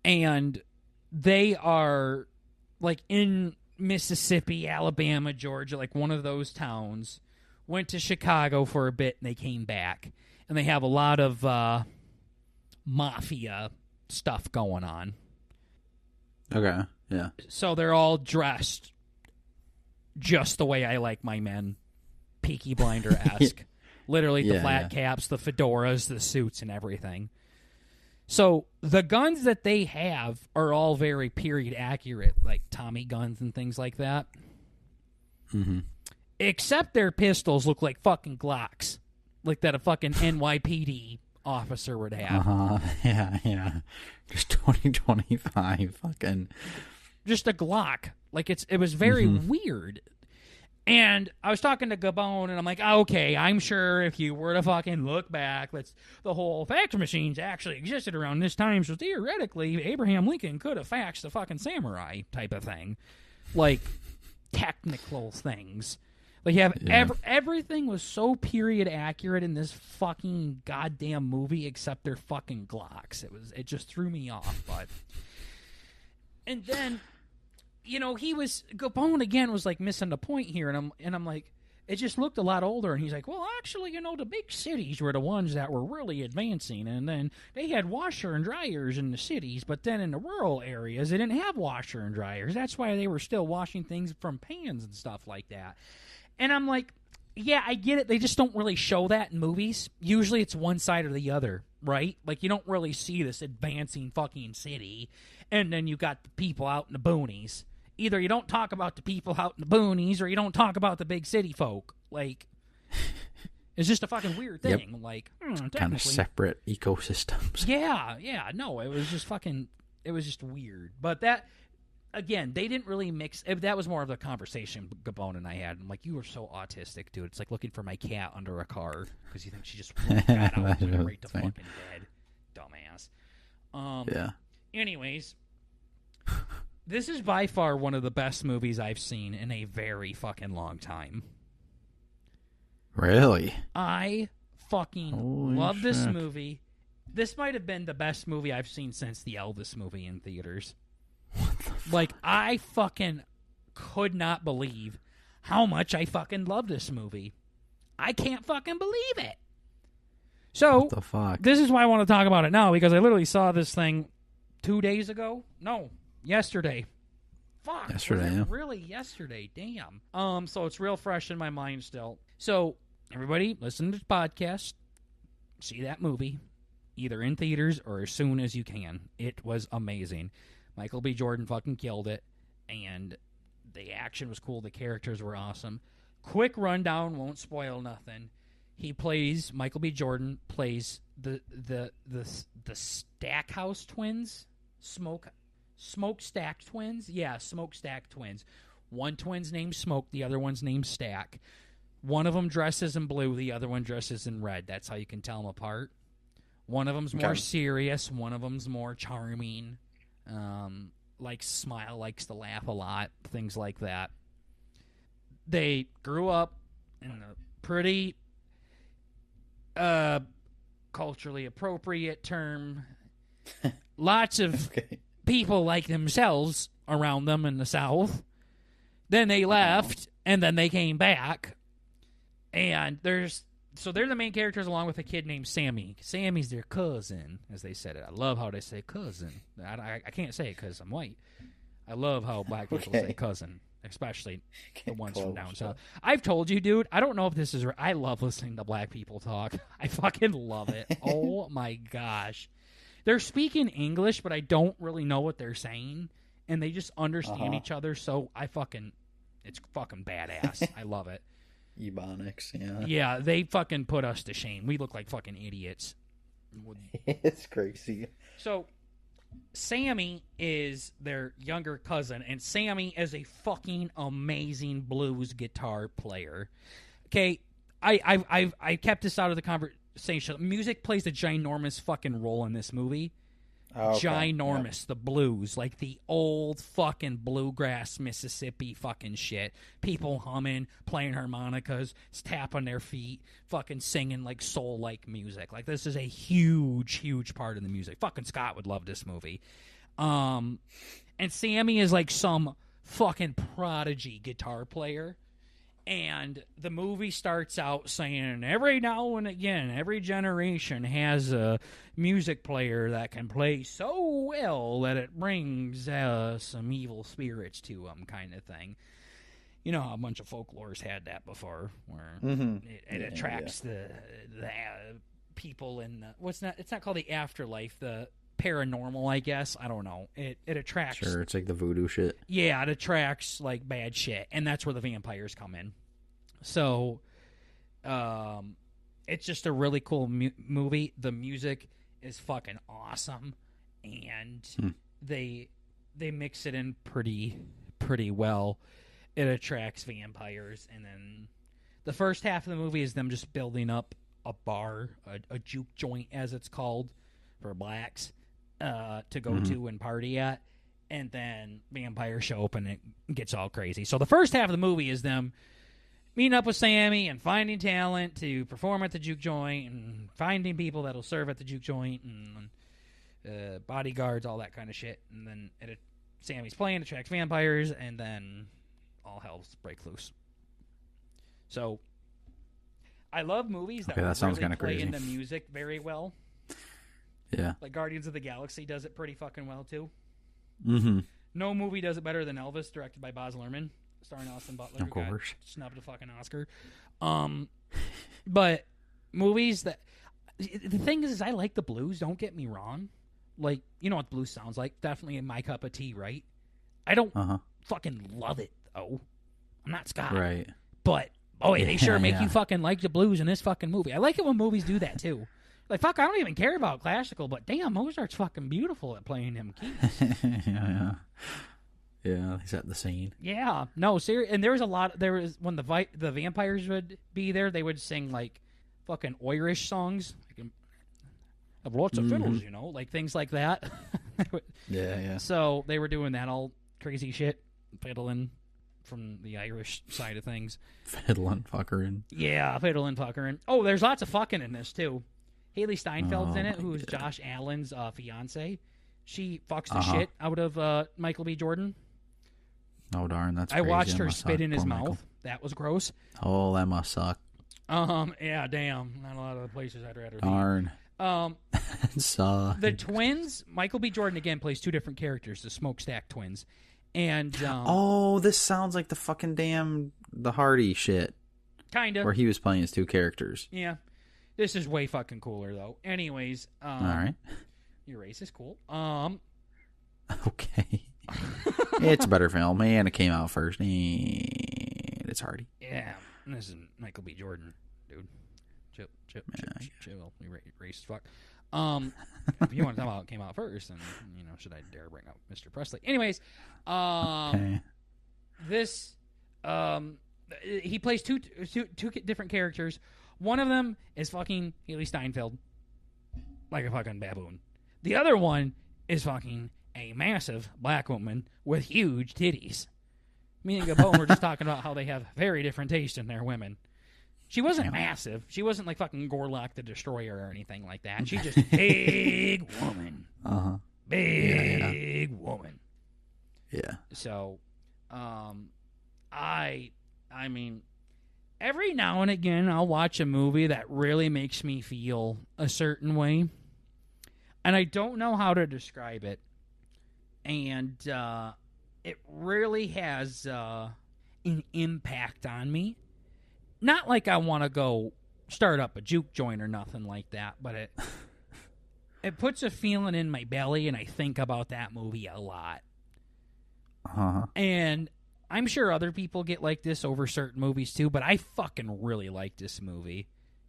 And they are, like, in Mississippi, Alabama, Georgia, like one of those towns. Went to Chicago for a bit, and they came back. And they have a lot of mafia stuff going on. Okay, yeah. So they're all dressed just the way I like my men. Peaky Blinder-esque. Literally the flat caps, the fedoras, the suits, and everything. So the guns that they have are all very period accurate, like Tommy guns and things like that. Mm-hmm. Except their pistols look like fucking Glocks. Like that a fucking NYPD officer would have. Yeah. Just 2025 fucking. Just a Glock. Like it was very weird. And I was talking to Gabon, and I'm like, okay, I'm sure if you were to fucking look back, the whole fax machines actually existed around this time, so theoretically, Abraham Lincoln could have faxed a fucking samurai type of thing. Like, technical things. Like, you have everything was so period accurate in this fucking goddamn movie except their fucking Glocks. It just threw me off, but... And then... You know, Gabon again was like missing the point here, and I'm like, it just looked a lot older, and he's like, well, actually, you know, the big cities were the ones that were really advancing, and then they had washer and dryers in the cities, but then in the rural areas, they didn't have washer and dryers. That's why they were still washing things from pans and stuff like that. And I'm like, yeah, I get it. They just don't really show that in movies. Usually it's one side or the other, right? Like, you don't really see this advancing fucking city, and then you got the people out in the boonies. Either you don't talk about the people out in the boonies or you don't talk about the big city folk. Like, it's just a fucking weird thing. Yep. Like, kind of separate ecosystems. Yeah. No, it was just weird. But that, again, they didn't really mix. That was more of the conversation Gabon and I had. I'm like, you are so autistic, dude. It's like looking for my cat under a car because you think she just got out and right to fucking dead. Dumbass. Yeah. Anyways. This is by far one of the best movies I've seen in a very fucking long time. Really? I fucking love this movie. This might have been the best movie I've seen since the Elvis movie in theaters. What the fuck? Like, I fucking could not believe how much I fucking love this movie. I can't fucking believe it. So, what the fuck? This is why I want to talk about it now, because I literally saw this thing 2 days ago. No. Yesterday. Fuck. Yesterday, yeah. Really yesterday. Damn. So it's real fresh in my mind still. So, everybody, listen to the podcast. See that movie. Either in theaters or as soon as you can. It was amazing. Michael B. Jordan fucking killed it. And the action was cool. The characters were awesome. Quick rundown. Won't spoil nothing. Michael B. Jordan plays the Stackhouse twins. Smokestack twins? Yeah, Smokestack twins. One twin's named Smoke, the other one's named Stack. One of them dresses in blue, the other one dresses in red. That's how you can tell them apart. One of them's more serious, one of them's more charming. Likes to laugh a lot, things like that. They grew up in a pretty culturally appropriate term. Lots of people like themselves around them in the South. Then they left, and then they came back. And they're the main characters along with a kid named Sammy. Sammy's their cousin, as they said it. I love how they say cousin. I can't say it because I'm white. I love how black people say cousin, especially the ones from down south. I've told you, dude, I don't know if this is right. I love listening to black people talk. I fucking love it. Oh, my gosh. They're speaking English, but I don't really know what they're saying, and they just understand each other, so it's fucking badass. I love it. Ebonics, yeah. Yeah, they fucking put us to shame. We look like fucking idiots. It's crazy. So, Sammy is their younger cousin, and Sammy is a fucking amazing blues guitar player. Okay, I kept this out of the conversation. Music plays a ginormous fucking role in this movie. Ginormous. Yep. The blues, like the old fucking bluegrass Mississippi fucking shit. People humming, playing harmonicas, tapping their feet, fucking singing like soul-like music. Like, this is a huge, huge part of the music. Fucking Scott would love this movie. And Sammy is like some fucking prodigy guitar player. And the movie starts out saying, every now and again, every generation has a music player that can play so well that it brings some evil spirits to them, kind of thing. You know how a bunch of folklores had that before, where it attracts the people in the, it's not called the afterlife, the paranormal, I guess. I don't know. It attracts. Sure, it's like the voodoo shit. Yeah, it attracts like bad shit, and that's where the vampires come in. So, it's just a really cool movie. The music is fucking awesome, and they mix it in pretty well. It attracts vampires, and then the first half of the movie is them just building up a bar, a juke joint as it's called, for blacks to go to and party at, and then vampires show up and it gets all crazy. So the first half of the movie is them meeting up with Sammy and finding talent to perform at the juke joint and finding people that'll serve at the juke joint and bodyguards, all that kind of shit. And then Sammy's playing, attracts vampires, and then all hell breaks loose. So I love movies that really play into music very well. Yeah. Like Guardians of the Galaxy does it pretty fucking well, too. Mm-hmm. No movie does it better than Elvis, directed by Baz Luhrmann, starring Austin Butler. Of course. Got snubbed a fucking Oscar. But movies that... The thing is I like the blues, don't get me wrong. Like, you know what blues sounds like. Definitely my cup of tea, right? I don't fucking love it, though. I'm not Scott. Right. But, boy, they sure make you fucking like the blues in this fucking movie. I like it when movies do that, too. Like, fuck, I don't even care about classical, but damn, Mozart's fucking beautiful at playing him keys. Yeah, he's at the scene. Yeah. No, seriously. And when the vampires would be there, they would sing, like, fucking Irish songs. Like, have lots of fiddles, you know, like things like that. Yeah. So they were doing that all crazy shit, fiddling from the Irish side of things. Fiddling, fuckering. Yeah, fiddling, fuckering. Oh, there's lots of fucking in this, too. Haley Steinfeld's in it, who is Josh Allen's fiance. She fucks the shit out of Michael B. Jordan. Oh, darn, that's crazy. I watched her spit in his mouth. That was gross. Oh, that must suck. Yeah, damn. Not a lot of the places I'd rather be. Darn. The twins, Michael B. Jordan, again, plays two different characters, the Smokestack twins. And this sounds like the fucking the Hardy shit. Kind of. Where he was playing his two characters. Yeah. This is way fucking cooler, though. Anyways, all right. Your race is cool. Okay. It's a better film, and it came out first, and it's Hardy. Yeah. This is Michael B. Jordan, dude. Chill. We race as fuck. If you want to talk about it came out first, then, you know, should I dare bring up Mr. Presley? Anyways, okay. This, he plays two different characters. One of them is fucking Haley Steinfeld, like a fucking baboon. The other one is fucking a massive black woman with huge titties. Me and Gabon were just talking about how they have very different taste in their women. She wasn't massive. She wasn't like fucking Gorlock the Destroyer or anything like that. She's just big woman. Big woman. Yeah. So, I mean, every now and again, I'll watch a movie that really makes me feel a certain way. And I don't know how to describe it. And it really has an impact on me. Not like I want to go start up a juke joint or nothing like that, but it puts a feeling in my belly, and I think about that movie a lot. And I'm sure other people get like this over certain movies too, but I fucking really like this movie.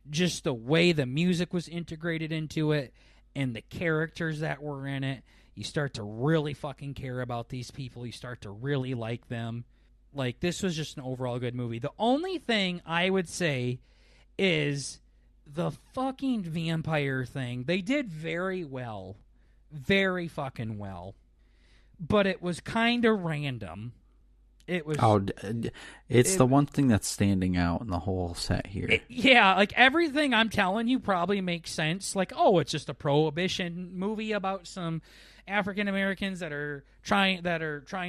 Just the way the music was integrated into it and the characters that were in it. You start to really fucking care about these people. You start to really like them. Like, this was just an overall good movie. The only thing I would say is the fucking vampire thing. They did very well. Very fucking well. But it was kind of random. It was... It's the one thing that's standing out in the whole set here. Like, everything I'm telling you probably makes sense. Like, oh, it's just a prohibition movie about some African Americans that are trying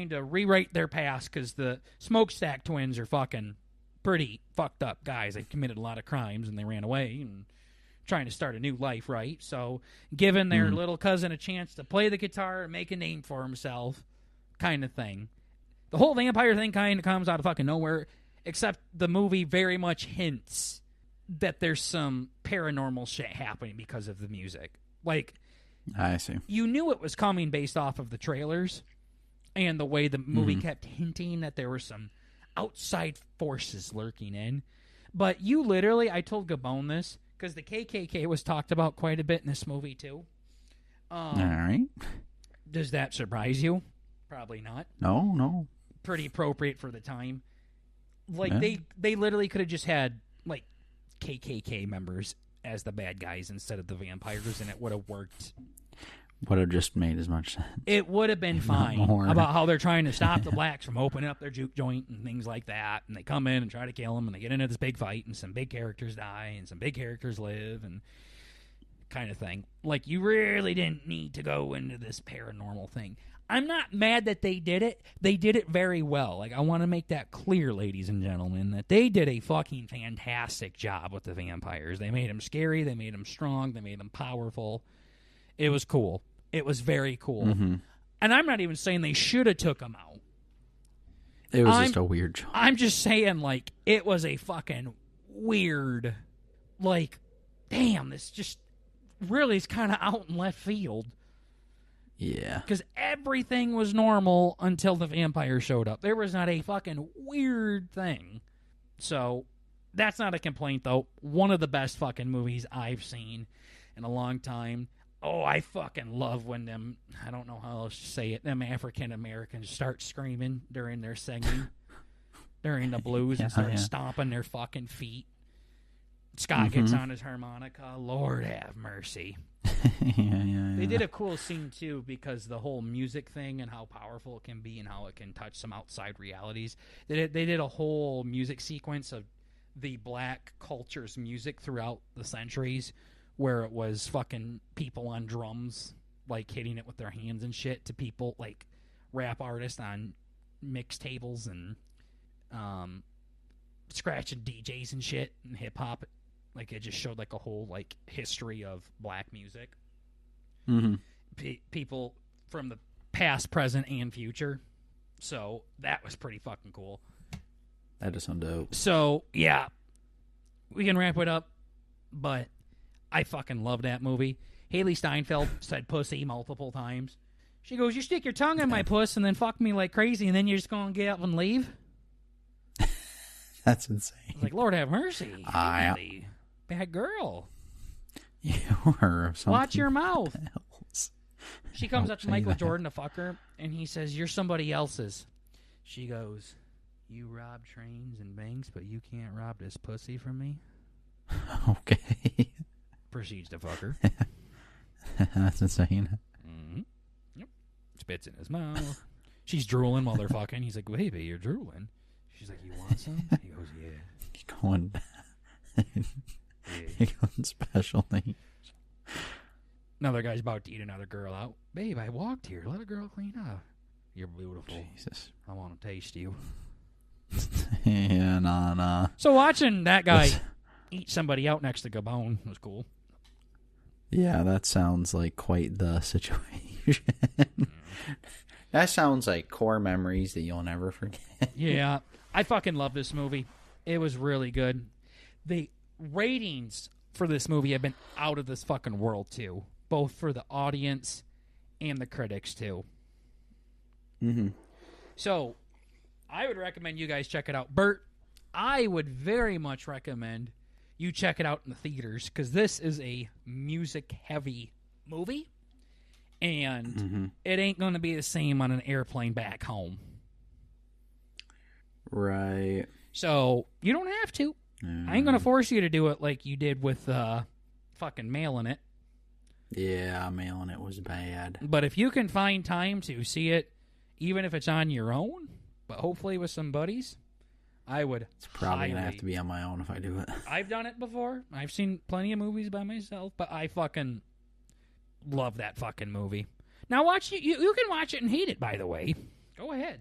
to rewrite their past because the Smokestack twins are fucking pretty fucked up guys. They committed a lot of crimes and they ran away and trying to start a new life, right? So giving their little cousin a chance to play the guitar and make a name for himself kind of thing. The whole vampire thing kind of comes out of fucking nowhere, except the movie very much hints that there's some paranormal shit happening because of the music. Like, I see. You knew it was coming based off of the trailers and the way the movie kept hinting that there were some outside forces lurking in. But you literally, I told Gabon this, because the KKK was talked about quite a bit in this movie, too. All right. Does that surprise you? Probably not. No. Pretty appropriate for the time. Like, Yeah. they literally could have just had, like, KKK members as the bad guys instead of the vampires, and it would have worked. Would have just made as much sense. It would have been fine more. about how they're trying to stop the blacks from opening up their juke joint and things like that. And they come in and try to kill them, and they get into this big fight, and some big characters die, and some big characters live, and kind of thing. Like, you really didn't need to go into this paranormal thing. I'm not mad that they did it. They did it very well. Like, I want to make that clear, ladies and gentlemen, that they did a fucking fantastic job with the vampires. They made them scary. They made them strong. They made them powerful. It was cool. It was very cool. And I'm not even saying they should have took them out. It was just a weird choice. I'm just saying, like, it was a fucking weird, like, damn, this just really is kind of out in left field. Yeah. Because everything was normal until the vampire showed up. There was not a fucking weird thing. So, that's not a complaint, though. One of the best fucking movies I've seen in a long time. Oh, I fucking love when them, I don't know how else to say it, them African Americans start screaming during their singing, during the blues, and start stomping their fucking feet. Scott gets on his harmonica. Lord have mercy. Yeah. They did a cool scene, too, because the whole music thing and how powerful it can be and how it can touch some outside realities. They did a whole music sequence of the black culture's music throughout the centuries, where it was fucking people on drums, like, hitting it with their hands and shit, to people, like, rap artists on mix tables and scratching DJs and shit and hip-hop. Like, it just showed, like, a whole, like, history of black music. People from the past, present, and future. So, that was pretty fucking cool. That is some dope. So, yeah. We can wrap it up, but I fucking love that movie. Haley Steinfeld said pussy multiple times. She goes, you stick your tongue in my puss and then fuck me like crazy, and then you're just going to get up and leave? That's insane. I was like, Lord have mercy. Haley, bad girl. You are something. Watch your mouth. Else. She comes Don't up to say Michael that. Jordan to fuck her, and he says, you're somebody else's. She goes, you rob trains and banks, but you can't rob this pussy from me? Okay. Proceeds to fuck her. That's insane. Yep. Spits in his mouth. She's drooling while they're fucking. He's like, baby, you're drooling. She's like, you want some? He goes, yeah. You're going, Yeah. you're going special thing. Another guy's about to eat another girl out. Babe, I walked here. Let a girl clean up. You're beautiful. Jesus. I want to taste you. Yeah, nah. So watching that guy eat somebody out next to Gabon was cool. Yeah, that sounds like quite the situation. That sounds like core memories that you'll never forget. Yeah, I fucking love this movie. It was really good. The ratings for this movie have been out of this fucking world, too. Both for the audience and the critics, too. So, I would recommend you guys check it out. Bert, I would very much recommend you check it out in the theaters, because this is a music-heavy movie, and it ain't going to be the same on an airplane back home. Right. So, you don't have to. I ain't going to force you to do it like you did with fucking mailing it. Yeah, mailing it was bad. But if you can find time to see it, even if it's on your own, but hopefully with some buddies, I would. It's probably going to have to be on my own if I do it. I've done it before. I've seen plenty of movies by myself, but I fucking love that fucking movie. Now watch it. You can watch it and hate it, by the way. Go ahead.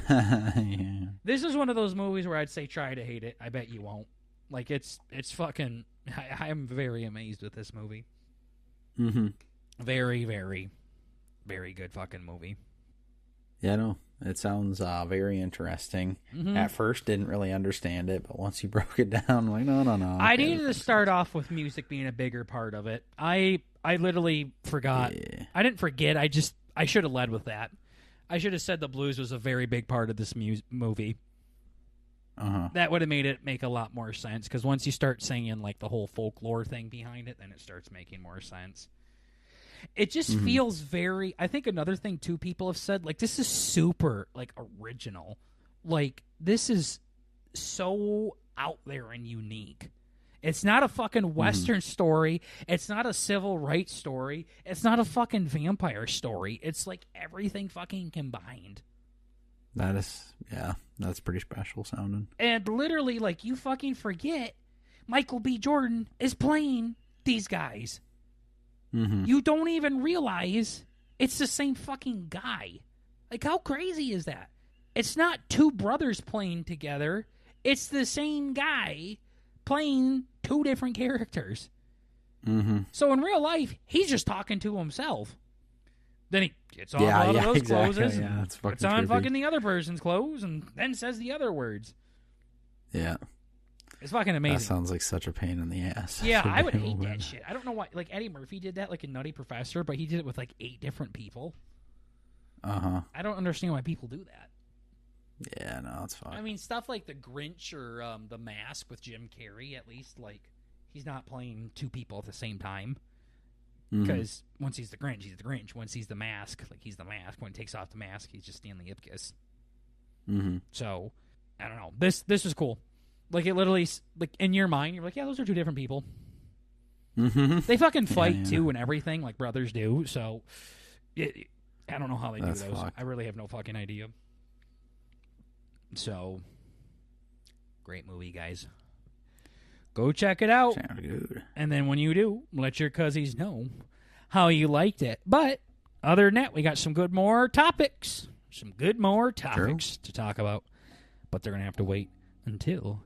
Yeah. This is one of those movies where I'd say try to hate it. I bet you won't. Like, it's fucking... I am very amazed with this movie. Mm-hmm. Very, very, very good fucking movie. Yeah, no, it sounds very interesting. Mm-hmm. At first, didn't really understand it, but once you broke it down, I'm like, no. Okay, I needed to start off with music being a bigger part of it. I literally forgot. Yeah. I didn't forget. I should have led with that. I should have said the blues was a very big part of this movie. Uh-huh. That would have made it make a lot more sense, because once you start singing like the whole folklore thing behind it, then it starts making more sense. It just feels very... I think another thing, too, people have said, like, this is super, like, original. Like, this is so out there and unique. It's not a fucking Western story. It's not a civil rights story. It's not a fucking vampire story. It's, like, everything fucking combined. That's pretty special sounding. And literally, like, you fucking forget Michael B. Jordan is playing these guys. Mm-hmm. You don't even realize it's the same fucking guy. Like, how crazy is that? It's not two brothers playing together. It's the same guy playing two different characters. Mm-hmm. So in real life, he's just talking to himself. Then he gets off out of those clothes and puts on fucking the other person's clothes and then says the other words. Yeah. It's fucking amazing. That sounds like such a pain in the ass. Yeah, I would hate that shit. I don't know why. Like, Eddie Murphy did that, like in Nutty Professor, but he did it with like 8 different people. Uh-huh. I don't understand why people do that. Yeah, no, it's fine. I mean, stuff like The Grinch or The Mask with Jim Carrey, at least, like, he's not playing 2 people at the same time. Because once he's the Grinch, he's the Grinch. Once he's the Mask, like, he's the Mask. When he takes off the mask, he's just Stanley Ipkiss. Mm-hmm. So, I don't know. This was cool. Like, it literally, like, in your mind, you're like, yeah, those are 2 different people. Mm-hmm. They fucking fight, too, and everything, like brothers do. So, I don't know how they do those. I really have no fucking idea. So, great movie, guys. Go check it out. Sounds good. And then when you do, let your cuzzies know how you liked it. But other than that, we got some good more topics. To talk about. But they're going to have to wait until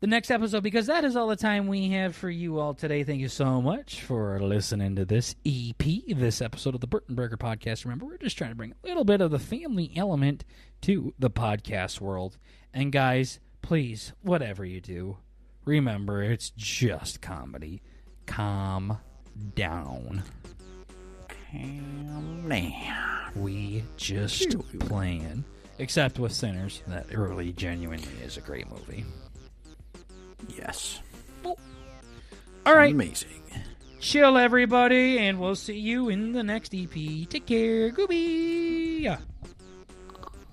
the next episode, because that is all the time we have for you all today. Thank you so much for listening to this EP, this episode of the Burton Burger Podcast. Remember, we're just trying to bring a little bit of the family element to the podcast world. And guys, please, whatever you do, remember, it's just comedy. Calm down. Calm down. We just playing. Except with Sinners. That really genuinely is a great movie. Yes. Well, all right. Amazing. Chill, everybody, and we'll see you in the next EP. Take care. Goobie.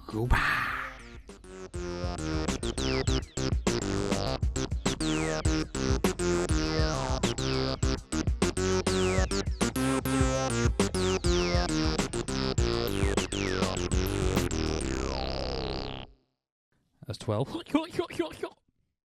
Goodbye. That's 12.